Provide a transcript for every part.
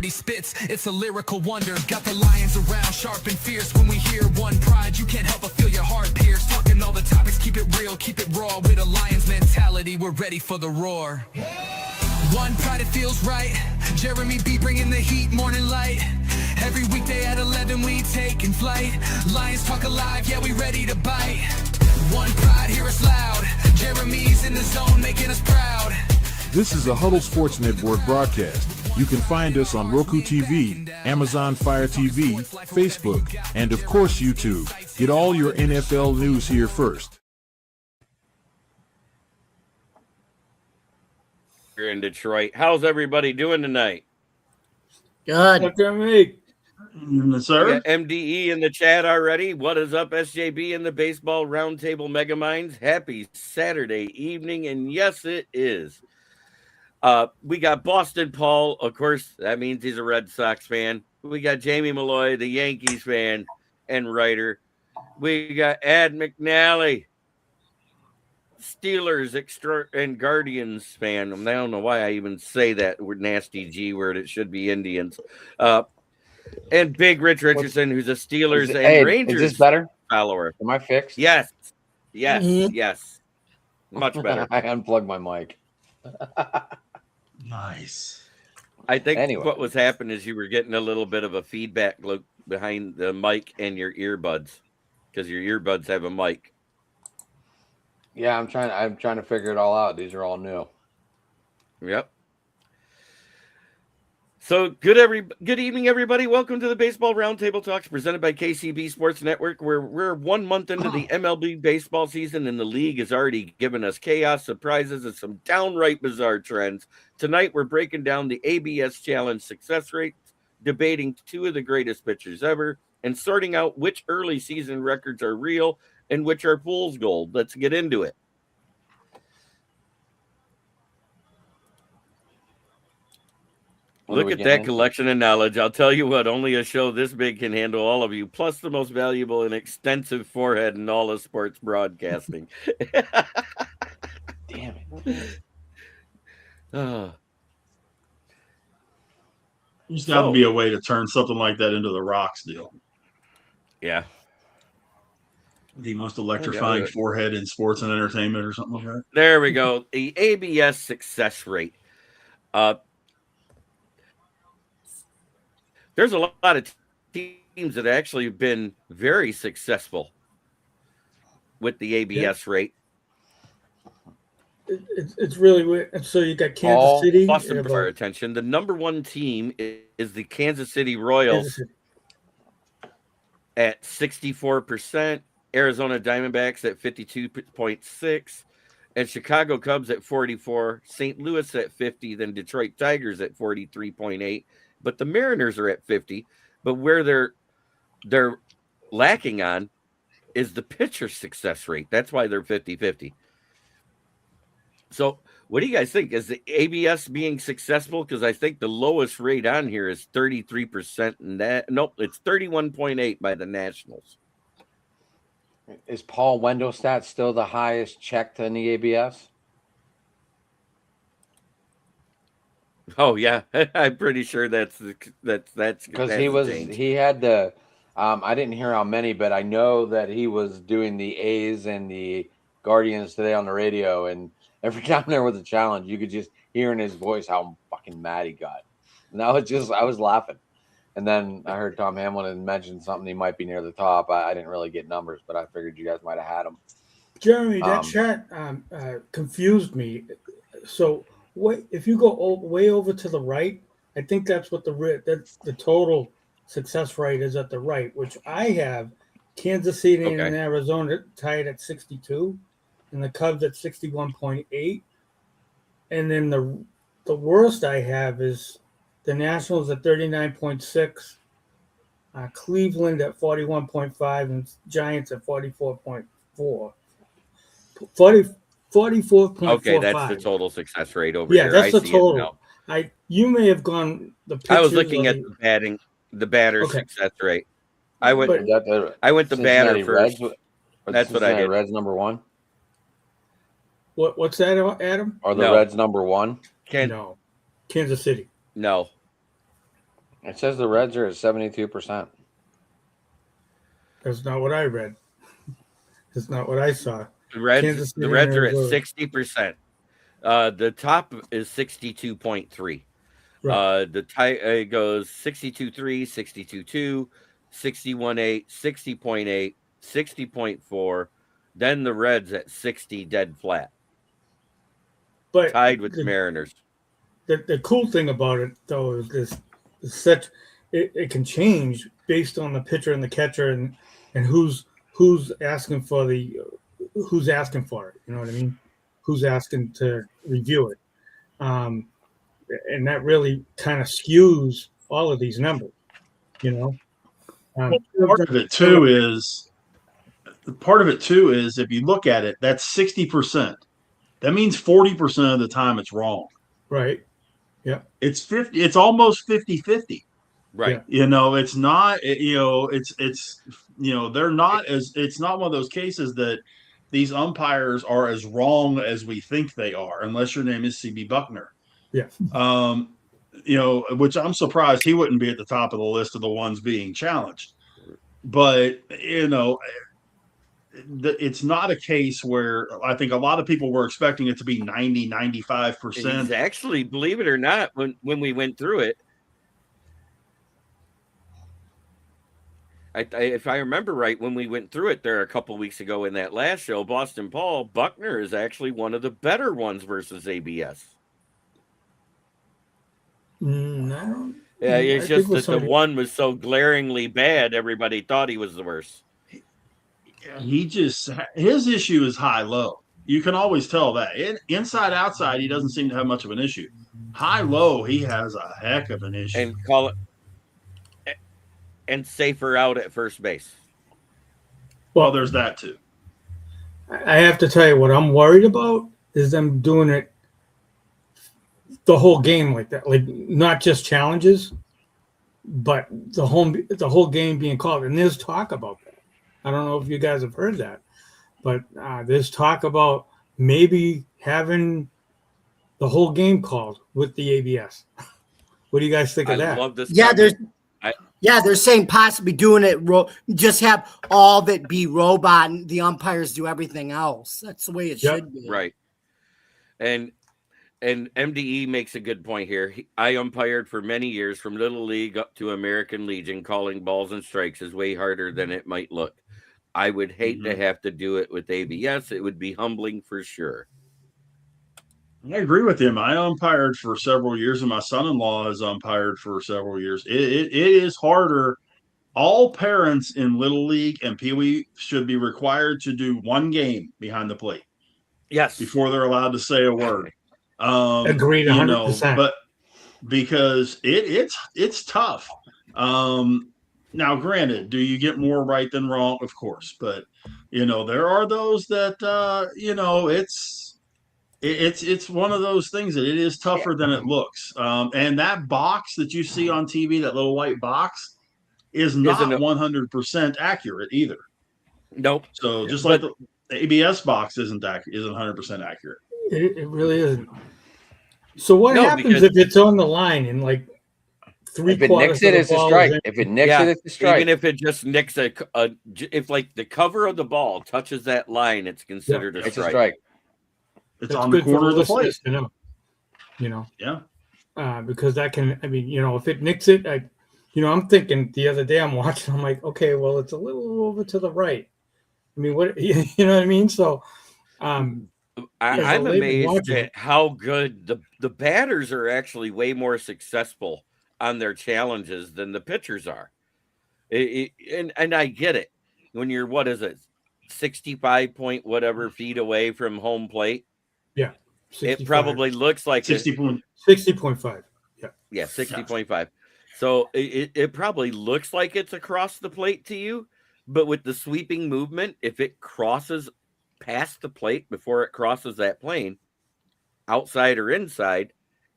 he spits, it's a lyrical wonder. Got the lions around, sharp and fierce. When we hear one pride, you can't help but feel your heart pierce. Talking all the topics, keep it real, keep it raw. With a lion's mentality, we're ready for the roar. One pride, it feels right. Jeremy B bringing the heat, morning light. Every weekday at 11 we taking flight. Lions talk alive, yeah, we ready to bite. One pride, hear us loud. Jeremy's in the zone, making us proud. This is a Huddle Sports Network broadcast. You can find us on Roku TV, Amazon Fire TV, Facebook, and of course YouTube. Get all your NFL news here first. Here in Detroit. How's everybody doing tonight? Good. Sir? We got MDE in the chat already. What is up, SJB and the Baseball Roundtable Megaminds? Happy Saturday evening, and yes, it is. We got Boston Paul. Of course, that means he's a Red Sox fan. We got Jamie Malloy, the Yankees fan and writer. We got Ad McNally, Steelers and Guardians fan. I don't know why I even say that word, nasty G word. It should be Indians. And Big Rich Richardson, who's a Steelers and Rangers is this better? follower. Am I fixed? Yes. Yes. Much better. I unplugged my mic. Nice. I think what was happening is you were getting a little bit of a feedback loop behind the mic and your earbuds, because your earbuds have a mic. Yeah, I'm trying to figure it all out. These are all new. Yep. So good evening, everybody. Welcome to the Baseball Roundtable Talks presented by KCB Sports Network, where we're 1 month into the MLB baseball season, and the league has already given us chaos, surprises, and some downright bizarre trends. Tonight, we're breaking down the ABS Challenge success rates, debating two of the greatest pitchers ever, and sorting out which early season records are real and which are fool's gold. Let's get into it. Look at that collection of knowledge. I'll tell you what, only a show this big can handle all of you, plus the most valuable and extensive forehead in all of sports broadcasting. Damn it. There's got to be a way to turn something like that into the Rocks deal. Yeah. The most electrifying forehead in sports and entertainment or something like that. There we go. The ABS success rate. There's a lot of teams that actually have been very successful with the ABS rate. It's really weird. So you got Kansas City. Boston for our attention. The number one team is the Kansas City Royals at 64%, Arizona Diamondbacks at 52.6%, and Chicago Cubs at 44%, St. Louis at 50%, then Detroit Tigers at 43.8%. But the Mariners are at 50%. But where they're lacking on is the pitcher success rate. That's why they're 50-50. So what do you guys think? Is the ABS being successful? Because I think the lowest rate on here is 33%. It's 31.8% by the Nationals. Is Paul Wendelstadt still the highest checked in the ABS? Oh yeah, I'm pretty sure that's because he had the I didn't hear how many, but I know that he was doing the A's and the Guardians today on the radio, and every time there was a challenge, you could just hear in his voice how fucking mad he got. And I was laughing. And then I heard Tom Hamilton mention something he might be near the top. I didn't really get numbers, but I figured you guys might have had him. Jeremy, that chat confused me. So if you go way over to the right, I think that's what the total success rate is at the right, which I have Kansas City and Arizona tied at 62, and the Cubs at 61.8, and then the worst I have is the Nationals at 39.6, Cleveland at 41.5, and Giants at 44.4. 44.45. Okay, that's the total success rate over here. Yeah, that's the total. You may have gone I was looking at the batter success rate. I went the batter first. That's what I did. Reds number one. What's that, Adam? Are the Reds number one? No, Kansas City. No. It says the Reds are at 72%. That's not what I read. That's not what I saw. The Reds are at Arizona. 60%. The top is 62.3. Right. The tie goes 62.3, 62.2, 61.8, 60.8, 60.4. Then the Reds at 60 dead flat, But tied with the Mariners. The cool thing about it, though, is this is such it can change based on the pitcher and the catcher and who's asking for it. You know what I mean? Who's asking to review it? And that really kind of skews all of these numbers. You know. Part of it too is if you look at it, that's 60%. That means 40% of the time it's wrong. Right. Yeah. It's 50. It's almost 50-50. Right. You know, it's not. It's they're not as. It's not one of those cases that these umpires are as wrong as we think they are, unless your name is CB Buckner. Yeah. Which I'm surprised he wouldn't be at the top of the list of the ones being challenged. But it's not a case where I think a lot of people were expecting it to be 90-95%. He's actually, believe it or not, when we went through it, if I remember right, when we went through it there a couple of weeks ago in that last show, Boston Paul, Buckner is actually one of the better ones versus ABS. No. Yeah, it's just that the one was so glaringly bad, everybody thought he was the worst. His issue is high-low. You can always tell that. Inside, outside, he doesn't seem to have much of an issue. High-low, he has a heck of an issue. And safer out at first base. Well, there's that too. I have to tell you what I'm worried about is them doing it the whole game like that, like not just challenges, but the whole game being called. And there's talk about that. I don't know if you guys have heard that, but there's talk about maybe having the whole game called with the ABS. What do you guys think of that? Love this. Yeah, they're saying possibly doing it. Just have all of it be robot, and the umpires do everything else. That's the way it should be. Right. And MDE makes a good point here. I umpired for many years, from Little League up to American Legion. Calling balls and strikes is way harder than it might look. I would hate to have to do it with ABS. It would be humbling for sure. I agree with him. I umpired for several years, and my son-in-law has umpired for several years. It is harder. All parents in Little League and Pee Wee should be required to do one game behind the plate. Yes. Before they're allowed to say a word. Agreed 100%. But because it's tough. Now, granted, do you get more right than wrong? Of course. But, there are those that, it's one of those things that it is tougher than it looks. And that box that you see on TV, that little white box, is not 100% accurate either. Nope. So just like the ABS box isn't 100% accurate. It really isn't. So what happens if it's on the line in like If it nicks it, it's a strike. If it nicks it, it's a strike. Even if it just nicks if like the cover of the ball touches that line, it's considered a strike. It's a strike. It's on the corner of the plate. Yeah. Because that can, if it nicks it, I'm thinking the other day I'm watching, I'm like, okay, well, it's a little over to the right. What, you know what I mean? So, I'm amazed at how good the batters are actually way more successful on their challenges than the pitchers are. And I get it. When you're, 65 point whatever feet away from home plate. Yeah. 65. It probably looks like 60.5. Yeah, 60.5. So it probably looks like it's across the plate to you, but with the sweeping movement, if it crosses past the plate before it crosses that plane, outside or inside,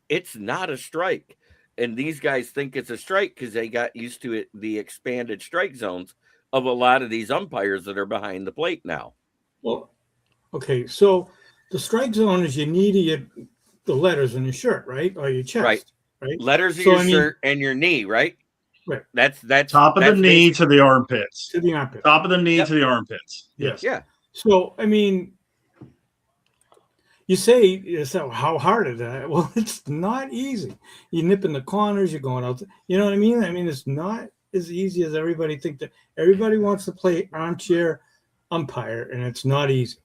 it's not a strike. And these guys think it's a strike because they got used to it, the expanded strike zones of a lot of these umpires that are behind the plate now. Well, okay, so the strike zone is you need the letters on your shirt, right? Or your chest, right? Letters of So, your I mean- shirt and your knee, right? Right. That's Top of the that's knee basic- to the armpits. To the armpit. Top of the knee Yep. to the armpits. Yes. Yeah. So, I mean, you say, so how hard is that? Well, it's not easy. You're nipping the corners, you're going out. You know what I mean? I mean, it's not as easy as everybody think that. Everybody wants to play armchair umpire, and it's not easy.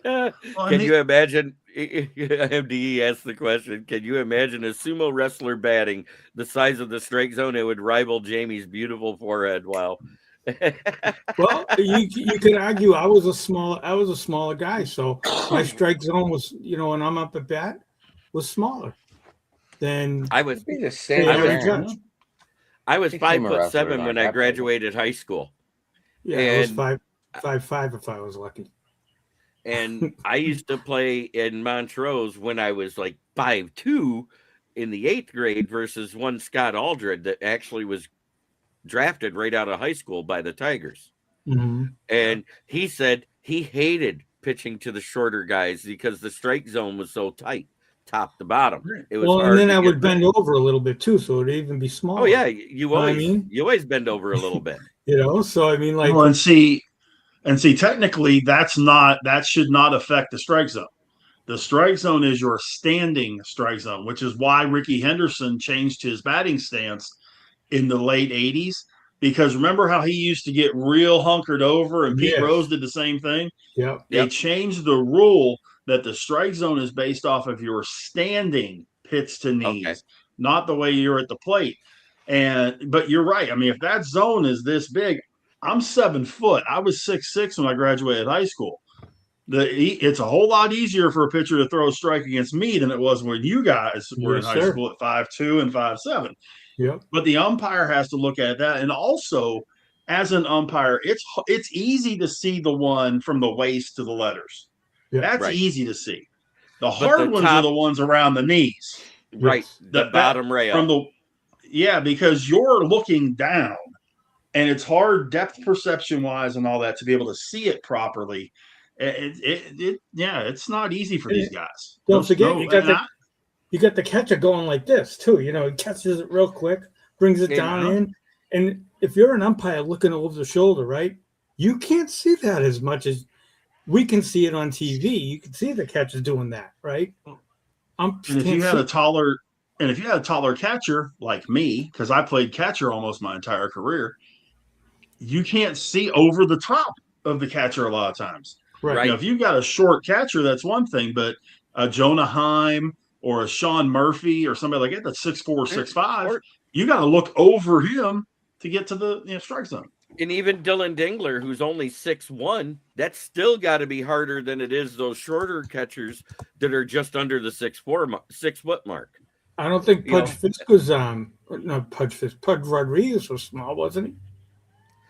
Can you imagine? MDE asked the question. Can you imagine a sumo wrestler batting the size of the strike zone? It would rival Jamie's beautiful forehead. Wow. Well, you could argue I was a smaller guy, so my strike zone was, when I'm up at bat, was smaller than I was Be the the same. average thing. judge. I was Think sumo 5'7" wrestlers when aren't I that big. graduated high school, Yeah, I was And- 5'5" if I was lucky. and I used to play in Montrose when I was like 5'2" in the 8th grade versus one Scott Aldred that actually was drafted right out of high school by the Tigers. Mhm. And he said he hated pitching to the shorter guys because the strike zone was so tight, top to bottom. It was Well, hard and then to I get would bend rid. over a little bit too, so it'd even be smaller. Oh yeah, you know what I always mean? you always bend over a little bit. So I mean, like, Well, and see, technically, that should not affect the strike zone. The strike zone is your standing strike zone, which is why Ricky Henderson changed his batting stance in the late 80s. Because remember how he used to get real hunkered over, and Pete Yes. Rose did the same thing? yeah, They Yep. changed the rule that the strike zone is based off of your standing pits to knees, Okay. not the way you're at the plate. But you're right. I mean, if that zone is this big, I'm 7 foot. I was 6'6" when I graduated high school. It's a whole lot easier for a pitcher to throw a strike against me than it was when you guys were in Yes, high sir. school at 5'2" and 5'7". yeah, But the umpire has to look at that, and also as an umpire, it's easy to see the one from the waist to the letters. Yeah. That's Right. easy to see. The But hard the ones are top- the ones around the knees. Right. Yes. The That- bottom rail. From because you're looking down, and it's hard depth perception wise and all that to be able to see it properly. It's not easy for these guys. Don't forget, you got and the- you got the catcher going like this too. He catches it real quick, brings it Yeah. down in, and if you're an umpire looking over the shoulder, right, you can't see that as much as we can see it on TV. You can see the catcher doing that, right? And if you had a taller catcher like me, because I played catcher almost my entire career, you can't see over the top of the catcher a lot of times. right, Now, if you've got a short catcher, that's one thing, but a Jonah Heim or a Sean Murphy or somebody like that that's 6'4", 6'5", Or- you got to look over him to get to the strike zone. And even Dylan Dingler, who's only 6'1", that's still got to be harder than it is those shorter catchers that are just under the 6 foot mark. I don't think you know. Pudge Fisk was not Pudge Fisk. Pudge Rodriguez was small, wasn't he?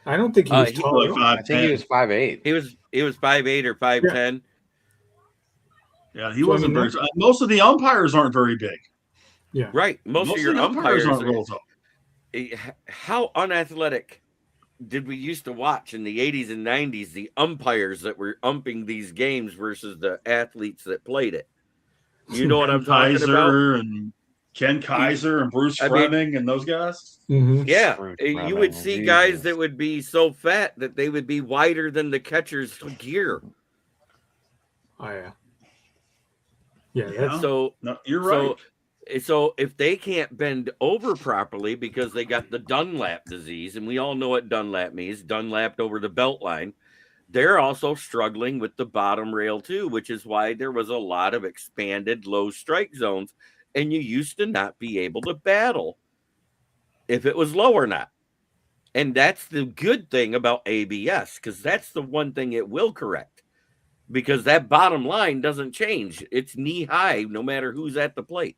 I don't think he was He- tall. Like at all. I think he was 5'8". He was 5'8" or 5'10". Yeah, he So, I wasn't mean, very. Most of the umpires aren't very big. Yeah, Right. Most of your the umpires aren't are, real tall. how unathletic did we used to watch in the 80s and 90s the umpires that were umping these games versus the athletes that played it? You know what I'm talking about? Kaiser and Ken Kaiser and Bruce I mean- Fleming and those guys. Mhm. Yeah, Bruce you Fleming, would see guys Jesus. that would be so fat that they would be wider than the catcher's gear. Oh yeah, yeah. That's So No, you're right. So if they can't bend over properly because they got the Dunlap disease, and we all know what Dunlap means, Dunlapped over the belt line, they're also struggling with the bottom rail too, which is why there was a lot of expanded low strike zones, and you used to not be able to battle if it was low or not. And that's the good thing about ABS, because that's the one thing it will correct, because that bottom line doesn't change. It's knee high no matter who's at the plate.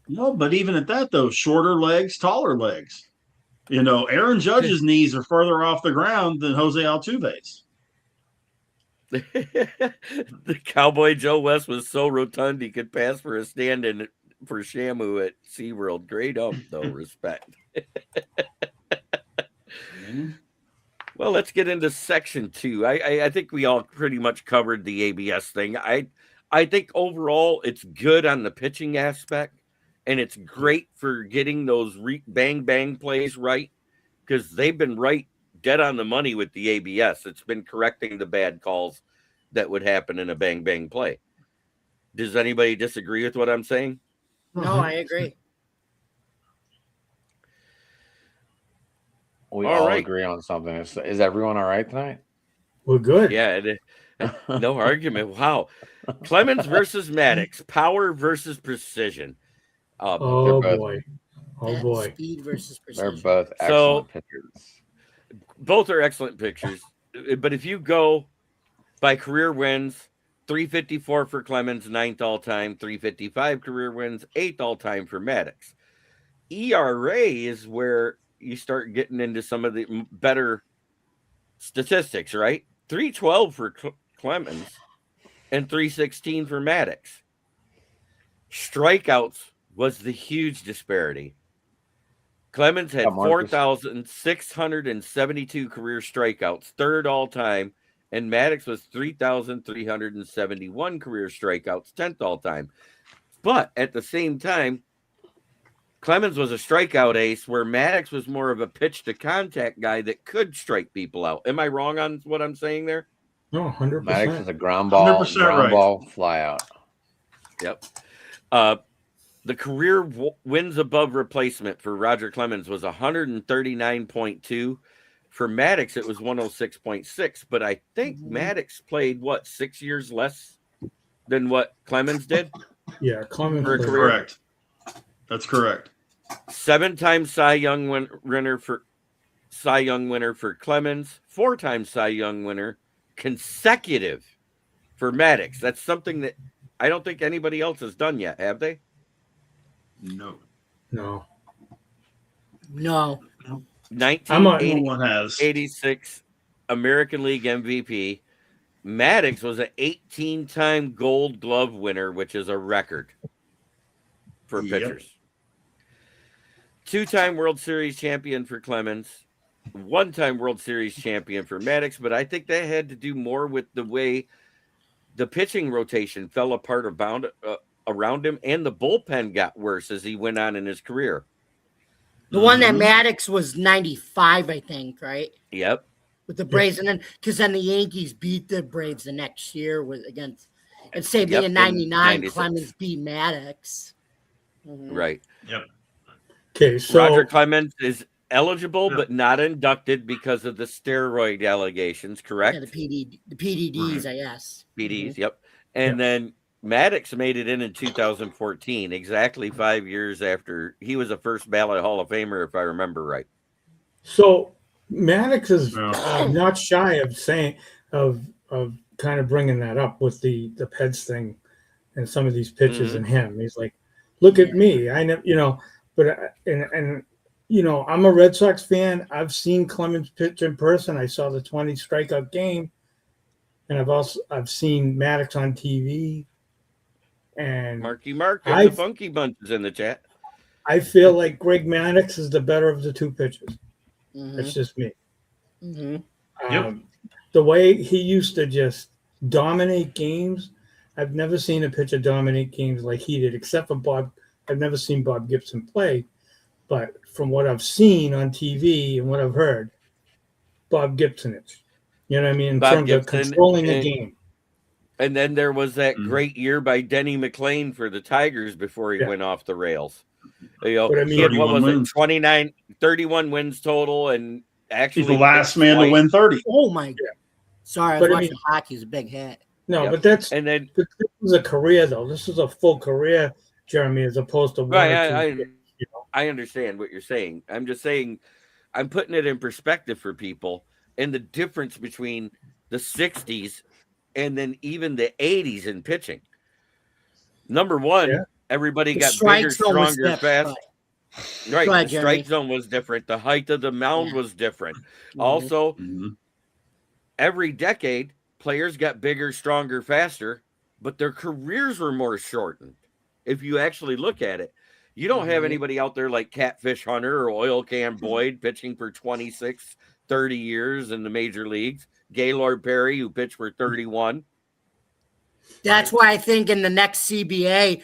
No, but even at that though, shorter legs, taller legs. Aaron Judge's knees are further off the ground than Jose Altuve's. The Cowboy Joe West was so rotund he could pass for a stand-in for Shamu at SeaWorld. Great ump, though. Respect. Well, let's get into section 2. I think we all pretty much covered the ABS thing. I I think overall it's good on the pitching aspect, and it's great for getting those bang bang plays right, because they've been right dead on the money with the ABS. It's been correcting the bad calls that would happen in a bang bang play. Does anybody disagree with what I'm saying? No, I agree. We all agree on something. Is everyone all right tonight? We're good. Yeah, no argument. Wow. Clemens versus Maddox, power versus precision. Oh boy. Oh boy. Speed versus precision. They're both excellent pitchers. Both are excellent pitchers. But if you go by career wins, 354 for Clemens, 9th all-time, 355 career wins, 8th all-time for Maddox. ERA is where you start getting into some of the better statistics, right? 312 for Clemens and 316 for Maddox. Strikeouts was the huge disparity. Clemens had 4,672 career strikeouts, 3rd all-time, and Maddox was 3,371 career strikeouts, 10th all-time. But at the same time, Clemens was a strikeout ace, where Maddox was more of a pitch-to-contact guy that could strike people out. Am I wrong on what I'm saying there? No, 100%. Maddox is a ground ball fly out. Yep. The career wins above replacement for Roger Clemens was 139.2. For Maddox, it was 106.6. But I think Maddox played, 6 years less than what Clemens did? Yeah, Clemens. Correct. That's correct. 7-time Cy Young winner for Clemens, 4-time Cy Young winner consecutive for Maddox. That's something that I don't think anybody else has done yet, have they? No. 1986 American League MVP. Maddox was an 18-time Gold Glove winner, which is a record for pitchers. 2-time World Series champion for Clemens, 1-time World Series champion for Maddox, but I think that had to do more with the way the pitching rotation fell apart around him, and the bullpen got worse as he went on in his career. The one that Maddox was 95, I think, right? Yep. With the Braves, and then because then the Yankees beat the Braves the next year against, and say being 99, Clemens beat Maddox. Right. Yep. Okay, so Roger Clemens is eligible but not inducted because of the steroid allegations, correct? Yeah, the PDDs, I guess. PDs, yep. And then Maddox made it in 2014, exactly 5 years after he was a first ballot Hall of Famer, if I remember right. So Maddox is not shy of saying of kind of bringing that up with the Peds thing and some of these pitches and him. He's like, look at me. I know, but and I'm a Red Sox fan. I've seen Clemens pitch in person. I saw the 20 strikeout game, and I've seen Maddox on TV. And Marky Mark and the Funky Bunch is in the chat. I feel like Greg Maddox is the better of the two pitchers. That's just me. The way he used to just dominate games, I've never seen a pitcher dominate games like he did, except for Bob. I've never seen Bob Gibson play, but from what I've seen on TV and what I've heard, Bob Gibson is. You know what I mean? In terms of controlling the game. And then there was that great year by Denny McLain for the Tigers before he went off the rails. But I mean, he had, what was it, 31 wins total, and actually he's the last man to win 30. Oh my God! Sorry, I was watching hockey. It's a big hit. No, but this is a career though. This is a full career, Jeremy, as opposed to I understand what you're saying. I'm just saying, I'm putting it in perspective for people, and the difference between the 60s and then even the 80s in pitching. Number one, everybody got bigger, stronger, fast. Right, the strike zone was different. The height of the mound was different. Also, every decade, players got bigger, stronger, faster, but their careers were more shortened. If you actually look at it, you don't have anybody out there like Catfish Hunter or Oil Can Boyd pitching for 26, 30 years in the major leagues. Gaylord Perry, who pitched for 31. That's why I think in the next CBA,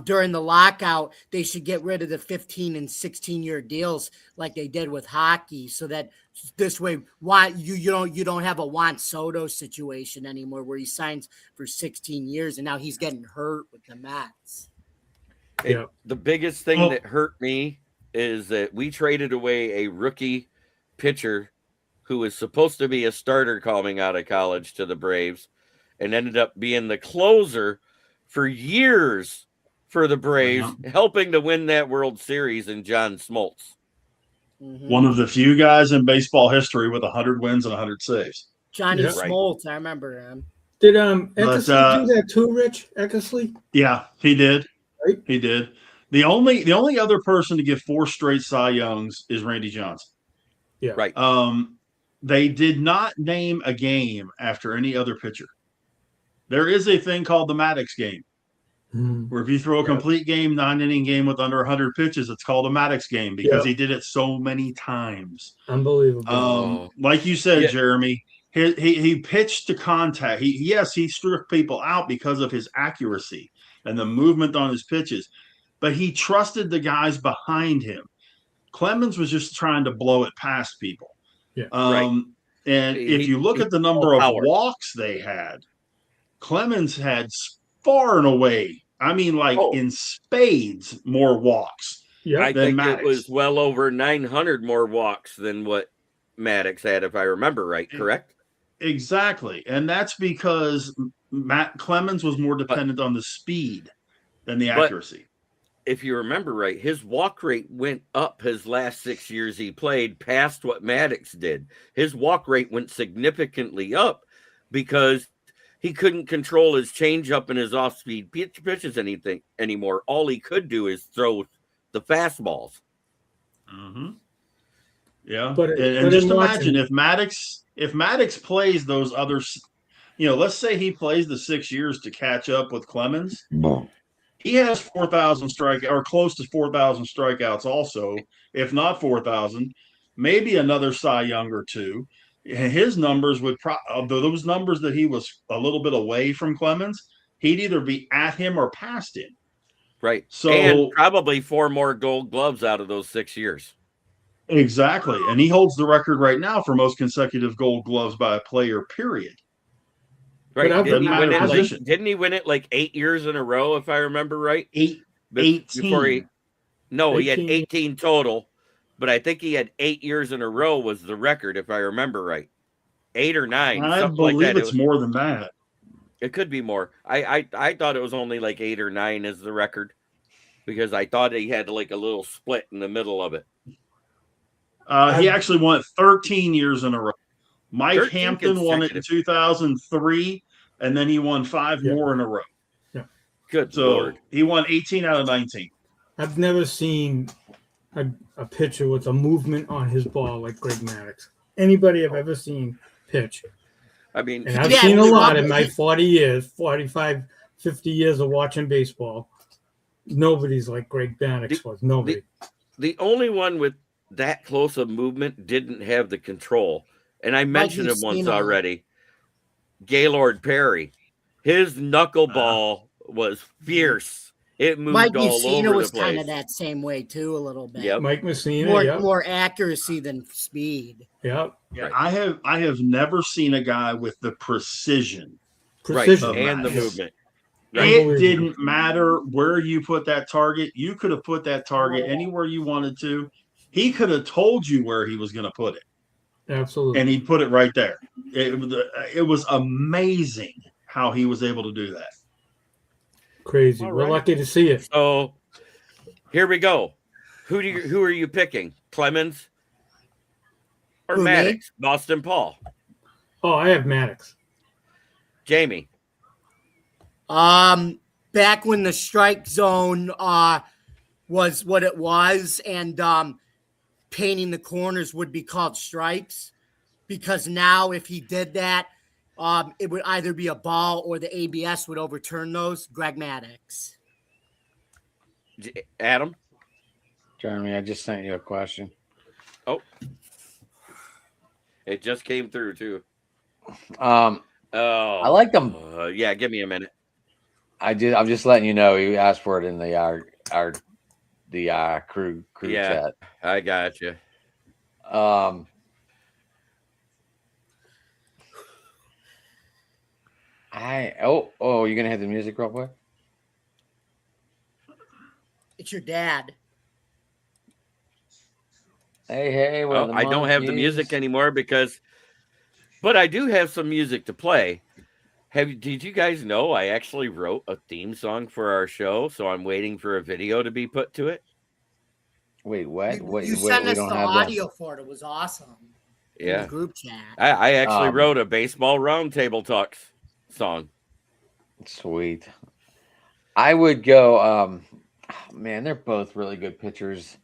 during the lockout, they should get rid of the 15 and 16-year deals like they did with hockey, so that this way, you don't have a Juan Soto situation anymore where he signs for 16 years and now he's getting hurt with the Mets. Yeah. The biggest thing that hurt me is that we traded away a rookie pitcher who was supposed to be a starter coming out of college to the Braves and ended up being the closer for years for the Braves, helping to win that World Series in John Smoltz. One of the few guys in baseball history with 100 wins and 100 saves. Johnny Smoltz, I remember him. Did Eckersley do that too, Rich? Eckersley? Yeah, he did. Right? He did. The only other person to get 4 straight Cy Youngs is Randy Johnson. Yeah. Right. They did not name a game after any other pitcher. There is a thing called the Maddox game, where if you throw a complete game, 9-inning game with under 100 pitches, it's called a Maddox game because he did it so many times. Unbelievable. Like you said, Jeremy, he pitched to contact. He struck people out because of his accuracy and the movement on his pitches, but he trusted the guys behind him. Clemens was just trying to blow it past people. Yeah. And if you look at the number of walks they had, Clemens had far and away, I mean, in spades, more walks. Yeah, I think Maddox. It was well over 900 more walks than what Maddox had, if I remember right, correct? Exactly. And that's because Clemens was more dependent on the speed than the accuracy. If you remember right, his walk rate went up his last 6 years he played past what Maddox did. His walk rate went significantly up because he couldn't control his changeup and his off-speed pitches anymore. All he could do is throw the fastballs. Yeah, but just imagine if Maddox plays those others, let's say he plays the 6 years to catch up with Clemens. He has 4,000 strikeouts or close to 4,000 strikeouts also, if not 4,000, maybe another Cy Young or two. His numbers would those numbers that he was a little bit away from Clemens, he'd either be at him or past him. Right. So and probably 4 more Gold Gloves out of those 6 years. Exactly. And he holds the record right now for most consecutive Gold Gloves by a player, period. Right. Didn't he win it like 8 years in a row, if I remember right? 18. He had 18 total. But I think he had 8 years in a row was the record, if I remember right. 8 or 9. I believe like it's more than that. It could be more. I thought it was only like 8 or 9 as the record because I thought he had like a little split in the middle of it. He actually won it 13 years in a row. Mike Hampton won it in 2003, and then he won 5 more in a row. Yeah. Good Lord. He won 18 out of 19. I've never seen a pitcher with a movement on his ball like Greg Maddux. Anybody I've ever seen pitch. I mean, and I've seen a lot in my 45, 50 years of watching baseball. Nobody's like Greg Maddux was. Nobody. The only one with that close of movement didn't have the control. And I mentioned him once already. Gaylord Perry. His knuckleball was fierce. It moved Mike all Mussina over was the place. kind of that same way too, a little bit. Yep. Mike Mussina, more accuracy than speed. Yep. Yeah, I have never seen a guy with the precision and the movement. It didn't matter where you put that target. You could have put that target anywhere you wanted to. He could have told you where he was going to put it. Absolutely. And he put it right there. It was amazing how he was able to do that. Crazy. We're lucky to see it. So here we go. Who are you picking? Clemens or Maddox? Boston Paul. Oh, I have Maddox. Jamie. Back when the strike zone was what it was, and painting the corners would be called strikes, because now if he did that, it would either be a ball or the ABS would overturn those. Greg Maddux. Adam? Jeremy, I just sent you a question. Oh. It just came through, too. I like them. Yeah, give me a minute. I'm just letting you know. He asked for it in the crew chat. I got you. You're gonna have the music real quick? It's your dad. Hey, I don't have the music anymore but I do have some music to play. Did you guys know I actually wrote a theme song for our show? So I'm waiting for a video to be put to it. Wait, what? You sent us the audio for it. It was awesome. Yeah. In the group chat. I actually wrote a Baseball Roundtable Talks song. Sweet. I would go. Man, they're both really good pitchers.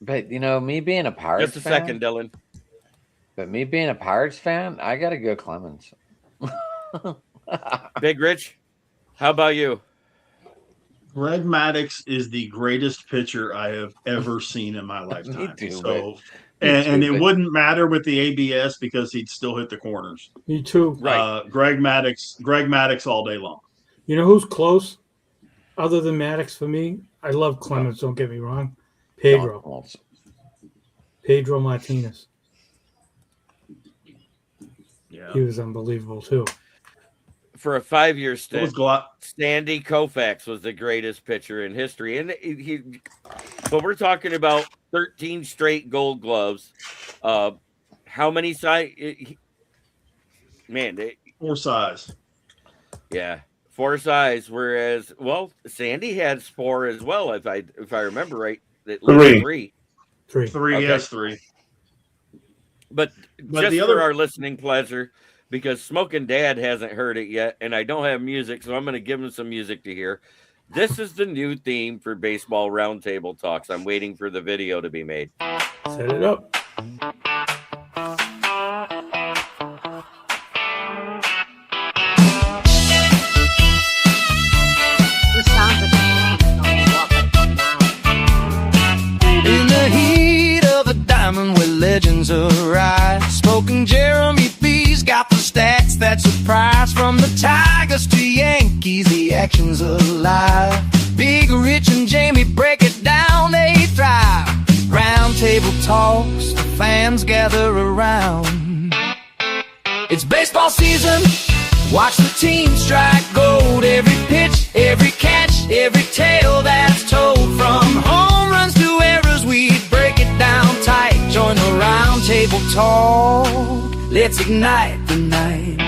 But me being a Pirates fan. Just a second, Dylan. But me being a Pirates fan, I gotta go Clemens. Big Rich, how about you? Greg Maddux is the greatest pitcher I have ever seen in my lifetime. Me too, so, and it wouldn't matter with the ABS because he'd still hit the corners. Me too. Right. Greg Maddux all day long. You know who's close? Other than Maddux for me, I love Clemens. Don't get me wrong. Pedro Martinez. Yeah, he was unbelievable too. For a 5-year stint, Sandy Koufax was the greatest pitcher in history, and but we're talking about 13 straight Gold Gloves. How many size? Four size. Yeah, 4 size. Whereas, Sandy had 4 as well. If I remember right, at least 3. Okay. Yes, 3. But just for our listening pleasure, because Smoking Dad hasn't heard it yet, and I don't have music, so I'm going to give him some music to hear. This is the new theme for Baseball Roundtable Talks. I'm waiting for the video to be made. Set it up. In the heat of a diamond where legends arise, Smoking Jeremy B's got the stats that surprise. From the Tigers to Yankees, the action's alive. Big Rich and Jamie break it down, they thrive. Round table talks, the fans gather around. It's baseball season, watch the team strike gold. Every pitch, every catch, every tale that's told. From home runs to errors, we break it down tight. Join the round table talk, let's ignite the night.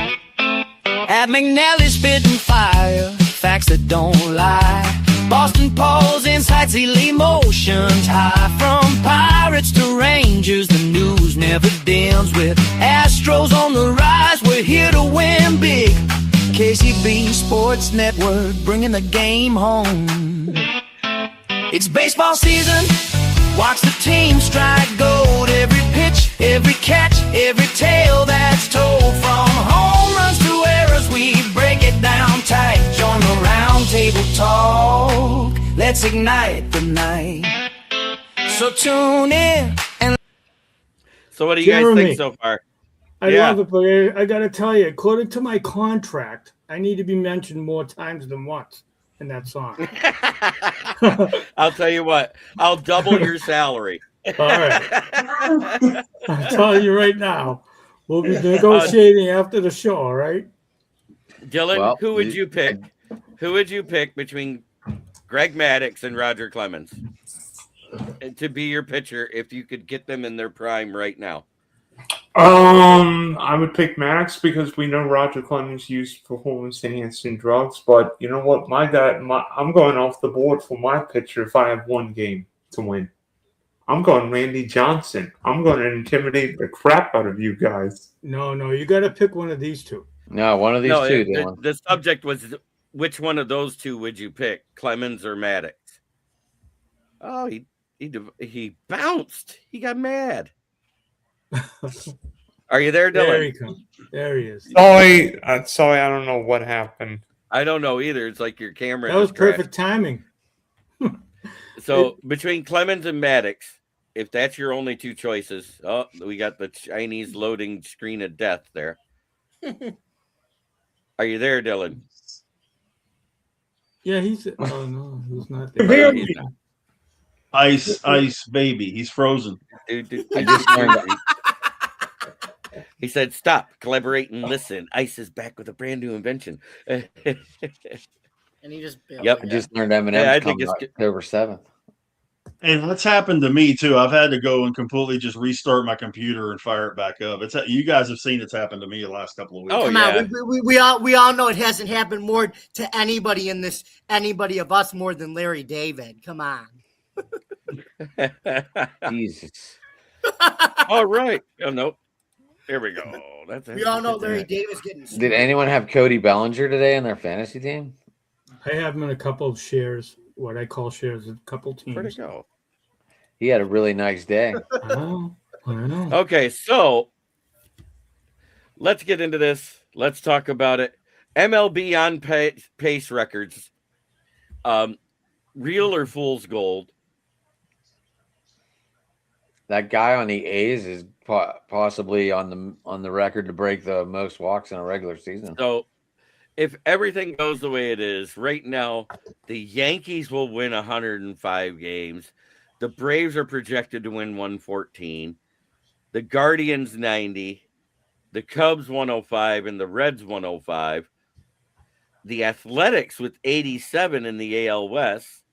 At McNally spitting fire, facts that don't lie. Boston Paul's insights, emotions high. From Pirates to Rangers, the news never dims. With Astros on the rise, we're here to win big. KCB Sports Network, bringing the game home. It's baseball season, watch the team strike gold. Every pitch, every catch, every tale that's told. From home runs to errors, we break it down tight. Join the round table talk, let's ignite the night. So tune in and. So what do you guys think so far? I love it, but I got to tell you, according to my contract, I need to be mentioned more times than once in that song. I'll tell you what, I'll double your salary. All right. I'm telling you right now, we'll be negotiating after the show, all right? Dylan, who would you pick? Who would you pick between Greg Maddux and Roger Clemens to be your pitcher if you could get them in their prime right now? I would pick Maddux because we know Roger Clemens used performance-enhancing drugs. But you know what? I'm going off the board for my pitcher if I have one game to win. I'm going Randy Johnson. I'm going to intimidate the crap out of you guys. No, you got to pick one of these two. No, one of these two. The subject was which one of those two would you pick, Clemens or Maddux? Oh, he bounced. He got mad. Are you there, Dylan? There he comes. There he is. Sorry, I don't know what happened. I don't know either. It's like your camera. That was perfect timing. So between Clemens and Maddux, if that's your only two choices, we got the Chinese loading screen of death there. Are you there, Dylan? Yeah, he's. Oh no, he's not there. He's not. Ice baby. He's frozen. Dude, I just learned. He said, "Stop, collaborate, and listen. Ice is back with a brand new invention." And he just Yep. I just learned Eminem's Yeah, I think coming it's October 7th. And that's happened to me too. I've had to go and completely just restart my computer and fire it back up. It's you guys have seen it's happened to me the last couple of weeks. Oh, Come yeah. on, we all know it hasn't happened more to anybody of us more than Larry David. Come on. Jesus. All right. Oh no. Here we go. We all know Larry David's getting. Did anyone have Cody Bellinger today in their fantasy team? I have him in a couple of shares. What I call shares, a couple teams. Where'd it go? He had a really nice day. I know. Okay, so let's get into this. Let's talk about it. MLB on pace records. Real or fool's gold? That guy on the A's is possibly on the record to break the most walks in a regular season. So if everything goes the way it is right now, the Yankees will win 105 games. The Braves are projected to win 114. The Guardians 90. The Cubs 105 and the Reds 105. The Athletics with 87 in the AL West.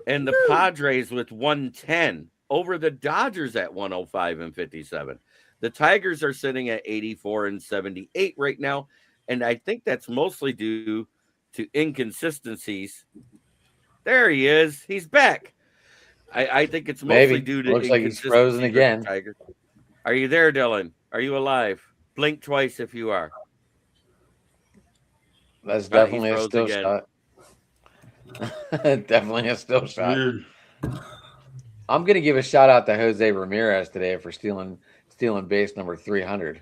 And the Padres with 110 over the Dodgers at 105 and 57. The Tigers are sitting at 84 and 78 right now. And I think that's mostly due to inconsistencies. There he is. He's back. I think it's mostly due to looks like he's frozen again. Tiger. Are you there, Dylan? Are you alive? Blink twice if you are. That's definitely a still shot. Definitely a still shot. Weird. I'm gonna give a shout out to Jose Ramirez today for stealing base number 300.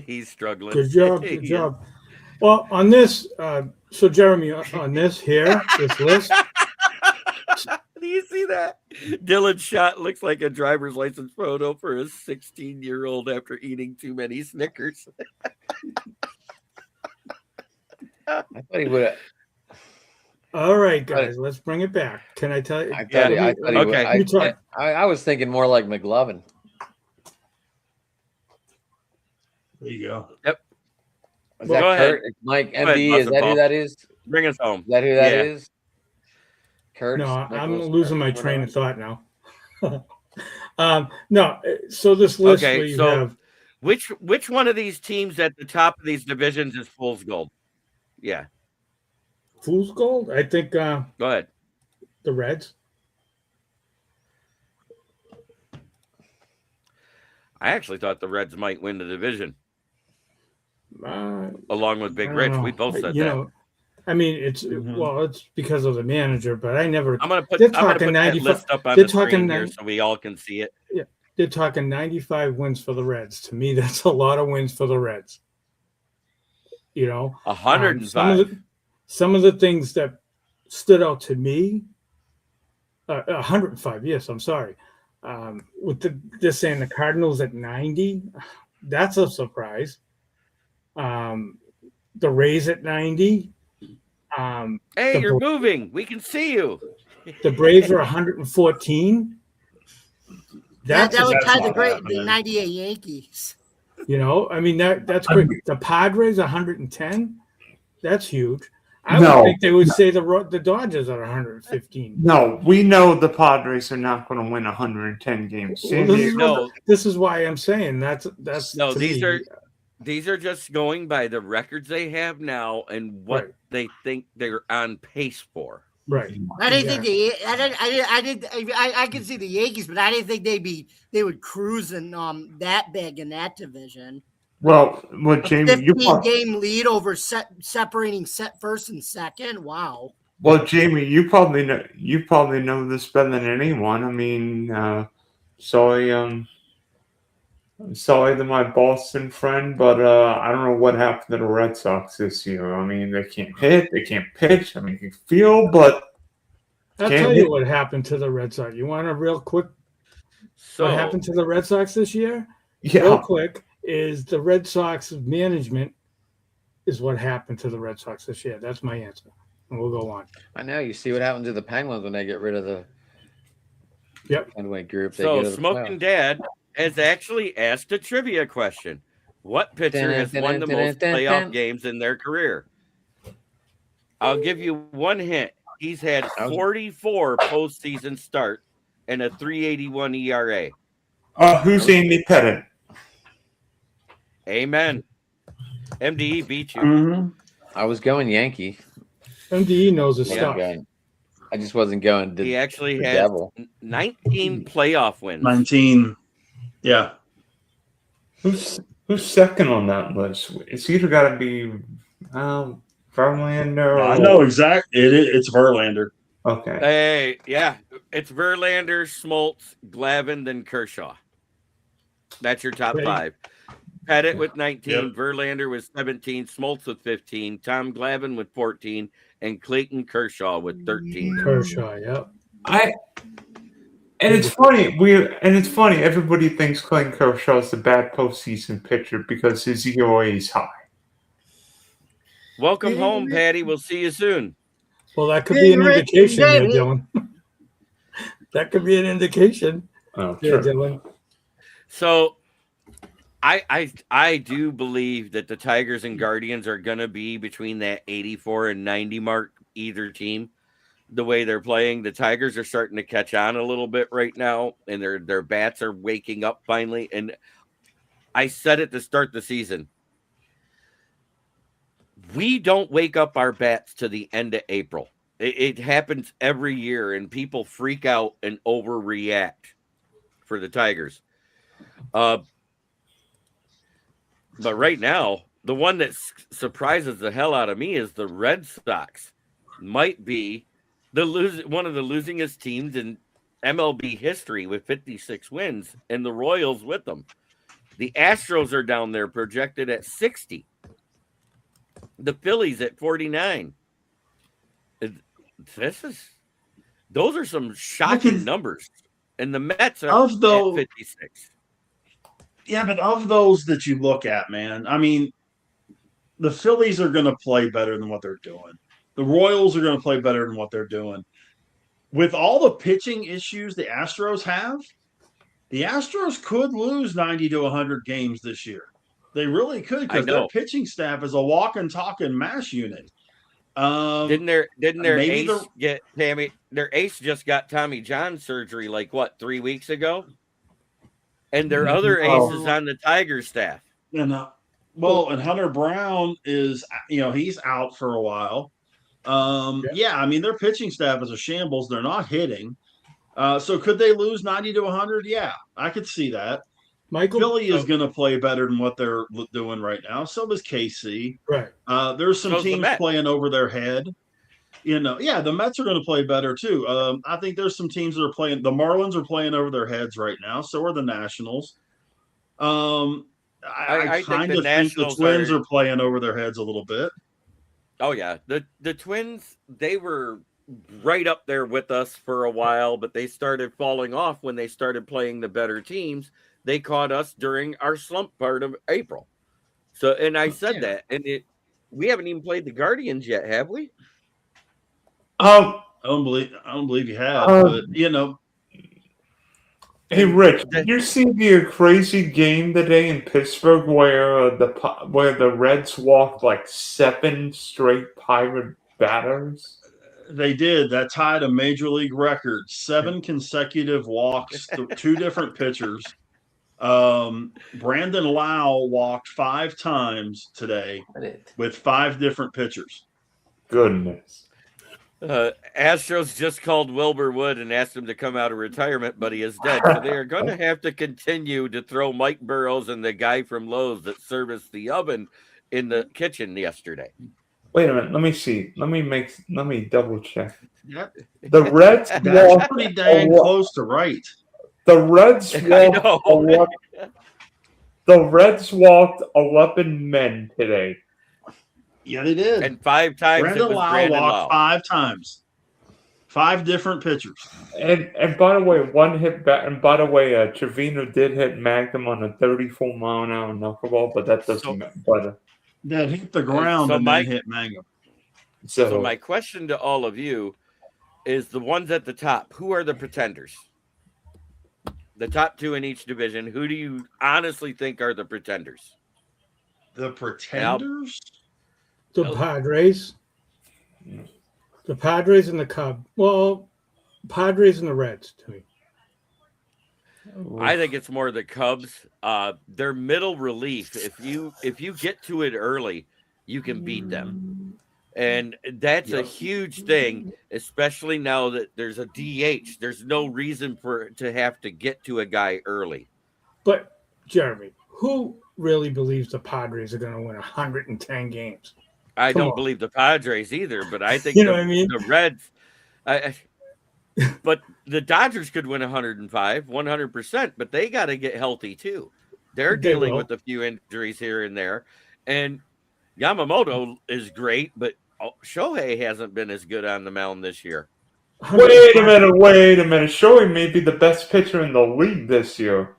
He's struggling. Good job. Good job. Well, on this, so Jeremy, on this list. Do you see that? Dylan's shot looks like a driver's license photo for a 16-year-old after eating too many Snickers. I thought he would have. All right, guys, let's bring it back. Can I tell you? I was thinking more like McLovin. There you go. Yep. Is that Kurt? It's Mike MD. Is that who that is? Bring us home. Is that who that is? Kurt? No, I'm losing my train of thought now. No, so this list. Okay, so which one of these teams at the top of these divisions is fool's gold? Yeah. Fool's gold? I think. Go ahead. The Reds. I actually thought the Reds might win the division. Along with Big Rich, we both said that. I mean, it's it's because of the manager, but I never. I'm gonna put that list up on the screen here so we all can see it. Yeah, they're talking 95 wins for the Reds. To me, that's a lot of wins for the Reds. 105. Some of the things that stood out to me. 105. Yes, I'm sorry. With they're saying the Cardinals at 90, that's a surprise. The Rays at 90. Hey, you're moving. We can see you. The Braves are 114. That would tie the 98 Yankees. I mean that's great. The Padres 110. That's huge. I would think they would say the Dodgers are 115. No, we know the Padres are not going to win 110 games. This is why I'm saying that's no. These are just going by the records they have now and what they think they're on pace for. Right. I didn't think I could see the Yankees, but I didn't think they would cruise in that big in that division. Well, Jamie, 15-game lead over separating first and second. Wow. Well, Jamie, you probably know this better than anyone. I mean, sorry to my Boston friend, but I don't know what happened to the Red Sox this year. I mean, they can't hit, they can't pitch. I mean, you can feel, but I'll tell you what happened to the Red Sox. You want a real quick? What happened to the Red Sox this year? Yeah. Real quick is the Red Sox management is what happened to the Red Sox this year. That's my answer. and we'll go on. I know. You see what happens to the Penguins when they get rid of the Fenway group. They So Smoking Dad has actually asked a trivia question. What pitcher has won the most playoff games in their career? I'll give you one hint. He's had 44 postseason starts and a 3.81 ERA. Who's Andy Pettit? Amen. MDE beat you. Mm-hmm. I was going Yankee. MDE knows his stuff. I just wasn't going. He actually has 19 playoff wins. 19. Yeah. Who's second on that list? It's either got to be Verlander. I know exactly. It's Verlander. Okay. Hey, yeah, it's Verlander, Smoltz, Glavine, then Kershaw. That's your top five. Pettit with 19, yep. Verlander with 17, Smoltz with 15, Tom Glavine with 14, and Clayton Kershaw with 13. Kershaw, yep. And it's funny. Everybody thinks Clayton Kershaw is a bad postseason pitcher because his ERA is high. Welcome home, Patty. We'll see you soon. Well, that could be an indication, there, Dylan. That could be an indication. Oh, sure. Dylan. So, I do believe that the Tigers and Guardians are going to be between that 84 and 90 mark, either team. The way they're playing, the Tigers are starting to catch on a little bit right now, and their bats are waking up finally. And I said it to start the season. We don't wake up our bats to the end of April. It happens every year, and people freak out and overreact for the Tigers. But right now, the one that surprises the hell out of me is the Red Sox. Might be one of the losingest teams in MLB history with 56 wins, and the Royals with them. The Astros are down there projected at 60. The Phillies at 49. Those are some shocking numbers. And the Mets are at 56. Yeah, but of those that you look at, man, I mean, the Phillies are going to play better than what they're doing. The Royals are going to play better than what they're doing. With all the pitching issues the Astros have, the Astros could lose 90 to 100 games this year. They really could, because their pitching staff is a walking, talking mash unit. Didn't their ace get Tammy? Their ace just got Tommy John surgery 3 weeks ago, and their other ace is on the Tiger staff. And and Hunter Brown is he's out for a while. Yeah, I mean their pitching staff is a shambles. They're not hitting. So could they lose 90 to 100? Yeah, I could see that. Philly is going to play better than what they're doing right now. So does KC. Right. There's some teams playing over their head. The Mets are going to play better too. I think there's some teams that are playing. The Marlins are playing over their heads right now. So are the Nationals. I kind of think the Twins are playing over their heads a little bit. Oh yeah, the Twins, they were right up there with us for a while, but they started falling off when they started playing the better teams. They caught us during our slump part of April. So, and I said that, and we haven't even played the Guardians yet, have we? I don't believe you have, but Hey, Rich, did you see the crazy game today in Pittsburgh where the Reds walked 7 straight Pirate batters? They did. That tied a major league record. 7 consecutive walks to 2 different pitchers. Brandon Lau walked 5 times today with 5 different pitchers. Goodness. Astros just called Wilbur Wood and asked him to come out of retirement, but he is dead. So they are going to have to continue to throw Mike Burrows and the guy from Lowe's that serviced the oven in the kitchen yesterday. Wait a minute. Let me see. Let me double check. Yep. The Reds That's pretty dang close to right. The Reds walked 11 men today. Yeah, they did. And 5 times Brandon Lau walked 5 times. 5 different pitchers. And by the way, one hit back. And by the way, Trevino did hit Magnum on a 34-mile-an-hour knuckleball, but that doesn't matter. That hit the ground and then hit Magnum. So my question to all of you is the ones at the top, who are the pretenders? The top two in each division, who do you honestly think are the pretenders? The pretenders? The Padres. The Padres and the Cubs. Well, Padres and the Reds to me. I think it's more the Cubs. Their middle relief. If you get to it early, you can beat them. And that's a huge thing, especially now that there's a DH. There's no reason to have to get to a guy early. But Jeremy, who really believes the Padres are going to win 110 games? I don't believe the Padres either, but I think what I mean? The Reds. But the Dodgers could win 105, 100%, but they got to get healthy too. They're dealing with a few injuries here and there. And Yamamoto is great, but Shohei hasn't been as good on the mound this year. Wait a minute. Shohei may be the best pitcher in the league this year.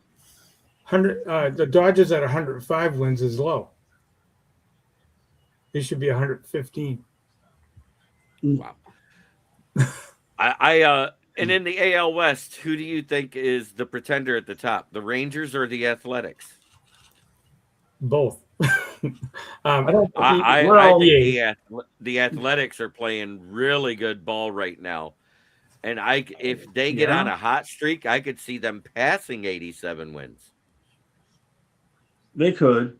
The Dodgers at 105 wins is low. They should be 115. Wow. And in the AL West, who do you think is the pretender at the top? The Rangers or the Athletics? Both. I think the Athletics are playing really good ball right now. And if they get on a hot streak, I could see them passing 87 wins. They could.